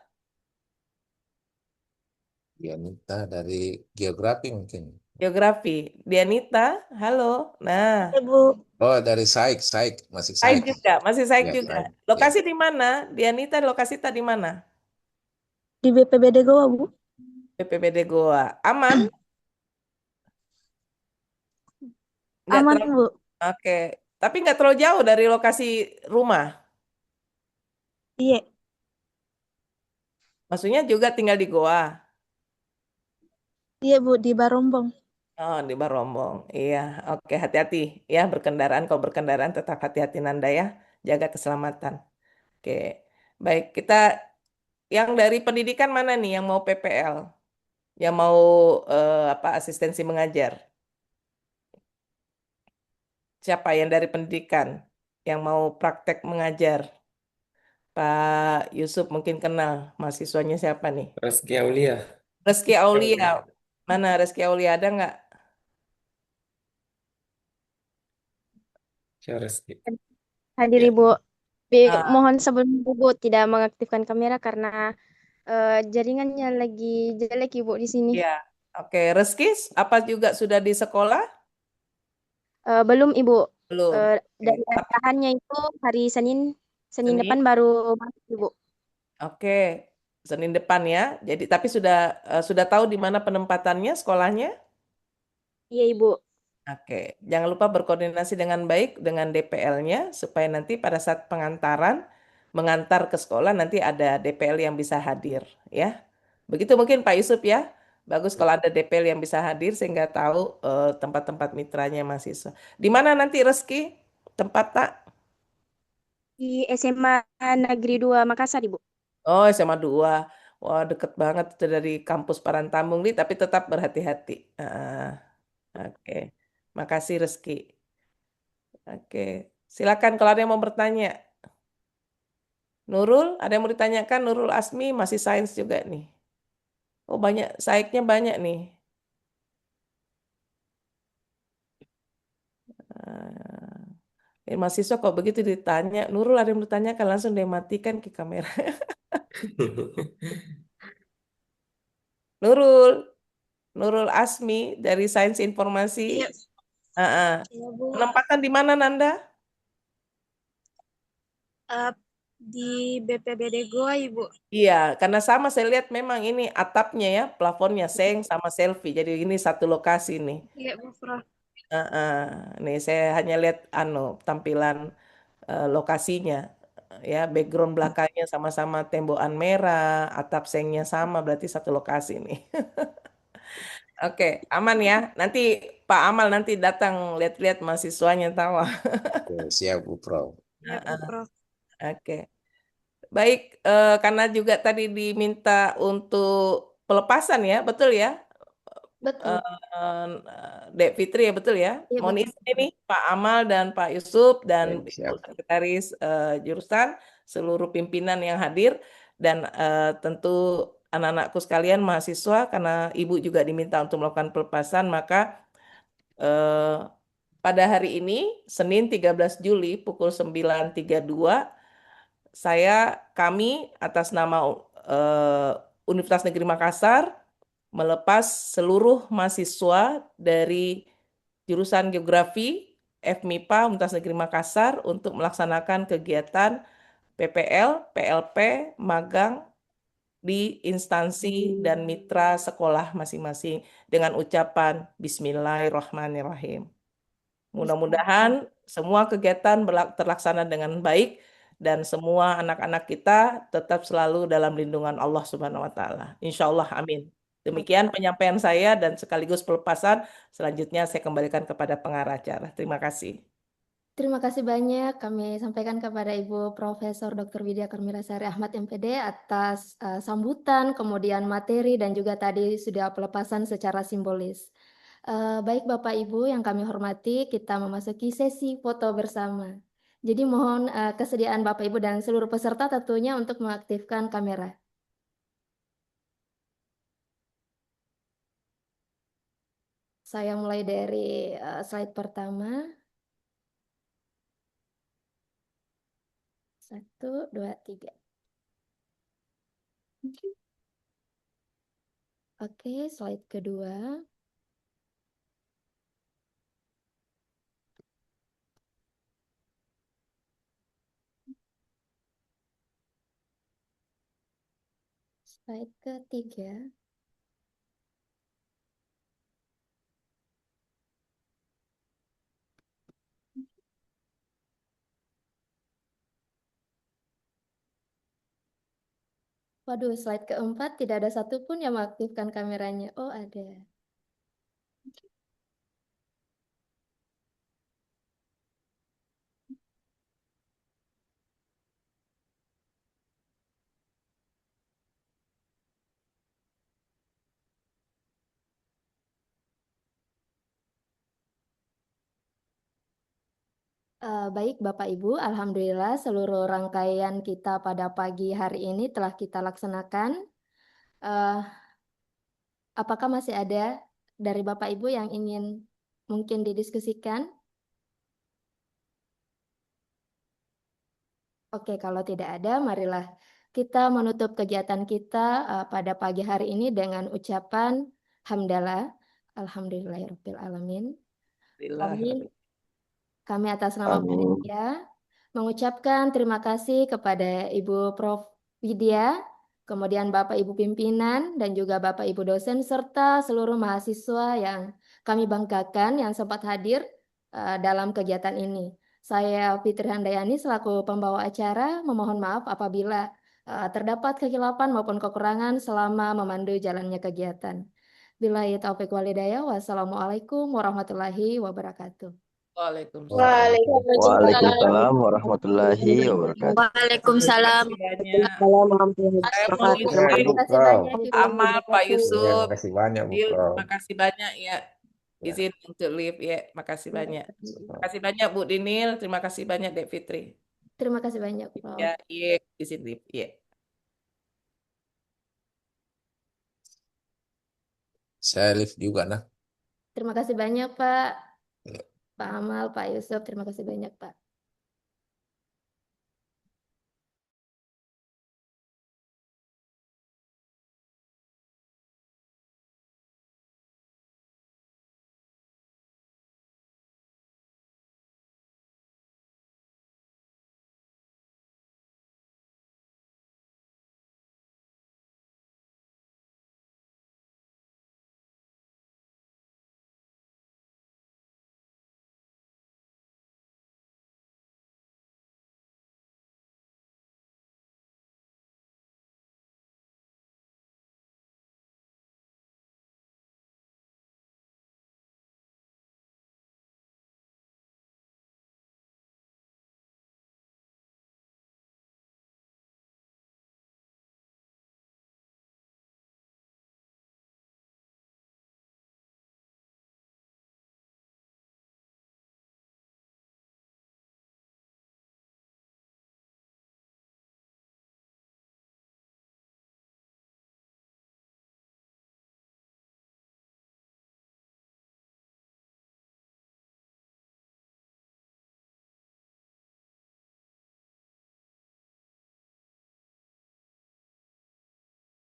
[SPEAKER 7] Dianita dari geografi mungkin.
[SPEAKER 3] Geografi. Dianita, halo. Nah,
[SPEAKER 5] Ibu.
[SPEAKER 7] Oh, dari Saik, masih
[SPEAKER 3] Saik
[SPEAKER 7] Saik.
[SPEAKER 3] juga, masih Saik
[SPEAKER 7] Ya,
[SPEAKER 3] juga.
[SPEAKER 7] Saik.
[SPEAKER 3] Lokasi di mana? Dianita, lokasi tadi di mana?
[SPEAKER 5] Di BPBD Goa, Bu.
[SPEAKER 3] BPBD Goa. Aman? Nggak
[SPEAKER 5] Aman,
[SPEAKER 3] terlalu.
[SPEAKER 5] Bu.
[SPEAKER 3] Oke. Tapi nggak terlalu jauh dari lokasi rumah.
[SPEAKER 5] Iya.
[SPEAKER 3] Maksudnya juga tinggal di Goa.
[SPEAKER 5] Iya, Bu, di Barombong.
[SPEAKER 3] Oh, di Barombong. Iya, oke. Hati-hati ya berkendaraan. Kalau berkendaraan tetap hati-hati Nanda ya. Jaga keselamatan. Oke. Baik, kita yang dari pendidikan mana nih yang mau PPL? Yang mau apa asistensi mengajar? Siapa yang dari pendidikan yang mau praktek mengajar? Pak Yusuf mungkin kenal mahasiswanya siapa nih?
[SPEAKER 6] Reski Aulia.
[SPEAKER 3] Reski Aulia. Mana Reski Aulia ada nggak?
[SPEAKER 6] Siapa Reski?
[SPEAKER 5] Hadir,
[SPEAKER 3] Ya.
[SPEAKER 5] Ibu.
[SPEAKER 3] Ah,
[SPEAKER 5] Mohon sebelum Ibu tidak mengaktifkan kamera karena jaringannya lagi jelek, Ibu, di sini.
[SPEAKER 3] ya. Oke, Reski apa juga sudah di sekolah?
[SPEAKER 5] Belum, Ibu.
[SPEAKER 3] Belum.
[SPEAKER 5] Dari
[SPEAKER 3] Oke.
[SPEAKER 5] arahannya itu hari Senin
[SPEAKER 3] Senin.
[SPEAKER 5] depan baru masuk, Ibu.
[SPEAKER 3] Oke, Senin depan ya. Jadi tapi sudah tahu di mana penempatannya sekolahnya?
[SPEAKER 5] Iya, Ibu.
[SPEAKER 3] Oke, jangan lupa berkoordinasi dengan baik dengan DPL-nya supaya nanti pada saat mengantar ke sekolah nanti ada DPL yang bisa hadir ya. Begitu mungkin Pak Yusuf ya. Bagus kalau ada DPL yang bisa hadir sehingga tahu tempat-tempat mitranya mahasiswa. Di mana nanti Reski? Tempat tak?
[SPEAKER 5] Di SMA Negeri 2 Makassar, Ibu.
[SPEAKER 3] Oh, SMA 2. Wah, deket banget itu dari kampus Parantambung nih, tapi tetap berhati-hati. Oke. Makasih Reski. Oke. Silakan kalau ada yang mau bertanya. Nurul, ada yang mau ditanyakan? Nurul Asmi masih sains juga nih. Oh, banyak, saiknya banyak nih. Mahasiswa kok begitu ditanya, Nurul ada yang mau ditanyakan langsung dia matikan ke kamera. Nurul Asmi dari Sains Informasi.
[SPEAKER 5] Iya. Iya, Bu.
[SPEAKER 3] Penempatan di mana Nanda?
[SPEAKER 5] Di BPBD Goa, Ibu.
[SPEAKER 3] Iya, karena sama saya lihat memang ini atapnya ya, plafonnya seng sama selfie. Jadi ini satu lokasi nih.
[SPEAKER 5] Iya, Bu.
[SPEAKER 3] Nih saya hanya lihat tampilan lokasinya. ya background belakangnya sama-sama tembokan merah, atap sengnya sama, berarti satu lokasi nih. Oke, aman ya. Nanti Pak Amal nanti datang lihat-lihat mahasiswanya tahu.
[SPEAKER 7] Oke, siap Bu Prof.
[SPEAKER 5] Ya, Bu Prof.
[SPEAKER 3] Oke. Baik, karena juga tadi diminta untuk pelepasan ya, betul ya?
[SPEAKER 2] Betul.
[SPEAKER 3] Dek Fitri ya betul ya.
[SPEAKER 2] Iya,
[SPEAKER 3] Mohon
[SPEAKER 2] betul.
[SPEAKER 3] izin ini Pak Amal dan Pak Yusuf dan
[SPEAKER 7] Oke,
[SPEAKER 3] Ibu
[SPEAKER 7] siap.
[SPEAKER 3] Sekretaris jurusan, seluruh pimpinan yang hadir dan tentu anak-anakku sekalian mahasiswa karena Ibu juga diminta untuk melakukan pelepasan maka eh, pada hari ini Senin 13 Juli pukul 9.32 kami atas nama Universitas Negeri Makassar melepas seluruh mahasiswa dari jurusan Geografi FMIPA Universitas Negeri Makassar untuk melaksanakan kegiatan PPL, PLP, magang di instansi dan mitra sekolah masing-masing dengan ucapan Bismillahirrahmanirrahim. Mudah-mudahan semua kegiatan terlaksana dengan baik dan semua anak-anak kita tetap selalu dalam lindungan Allah Subhanahu wa taala. Insya Allah, amin. Demikian penyampaian saya dan sekaligus pelepasan. Selanjutnya saya kembalikan kepada pengarah acara. Terima kasih.
[SPEAKER 2] Terima kasih banyak kami sampaikan kepada Ibu Profesor Dr. Widya Karmirasari Ahmad MPD atas sambutan, kemudian materi dan juga tadi sudah pelepasan secara simbolis. Baik Bapak Ibu yang kami hormati, kita memasuki sesi foto bersama. Jadi mohon kesediaan Bapak Ibu dan seluruh peserta tentunya untuk mengaktifkan kamera. Saya mulai dari slide pertama. 1, 2, 3. Oke, slide kedua. Slide ketiga. Waduh, slide keempat tidak ada satupun yang mengaktifkan kameranya. Oh, ada. Baik Bapak Ibu, Alhamdulillah seluruh rangkaian kita pada pagi hari ini telah kita laksanakan. Eh, apakah masih ada dari Bapak Ibu yang ingin mungkin didiskusikan? Oke, kalau tidak ada, marilah kita menutup kegiatan kita pada pagi hari ini dengan ucapan hamdalah, alhamdulillahirabbil alamin. Kami atas nama
[SPEAKER 4] Amin.
[SPEAKER 2] panitia mengucapkan terima kasih kepada Ibu Prof. Widya, kemudian Bapak Ibu pimpinan dan juga Bapak Ibu dosen serta seluruh mahasiswa yang kami banggakan yang sempat hadir dalam kegiatan ini. Saya Fitri Handayani selaku pembawa acara memohon maaf apabila terdapat kekhilafan maupun kekurangan selama memandu jalannya kegiatan. Billahi taufiq walhidayah. Wassalamualaikum warahmatullahi wabarakatuh.
[SPEAKER 3] Waalaikumsalam.
[SPEAKER 4] Waalaikumsalam warahmatullahi wabarakatuh.
[SPEAKER 5] Waalaikumsalam.
[SPEAKER 3] Saya mohon izin,
[SPEAKER 2] Terima kasih banyak Ibu.
[SPEAKER 3] Amal, Pak
[SPEAKER 7] Ya,
[SPEAKER 3] Yusuf,
[SPEAKER 7] terima kasih banyak Bu
[SPEAKER 3] Dil,
[SPEAKER 7] Prof.
[SPEAKER 3] terima kasih banyak ya.
[SPEAKER 7] Ya.
[SPEAKER 3] Izin untuk live ya, makasih banyak. Terima kasih banyak Bu Dinil, terima kasih banyak Dek Fitri.
[SPEAKER 2] Terima kasih banyak, Prof.
[SPEAKER 3] Ya, iya, izin live ya.
[SPEAKER 7] Saya live juga nah.
[SPEAKER 2] Terima kasih banyak Pak.
[SPEAKER 7] Ya.
[SPEAKER 2] Pak Amal, Pak Yusuf, terima kasih banyak Pak.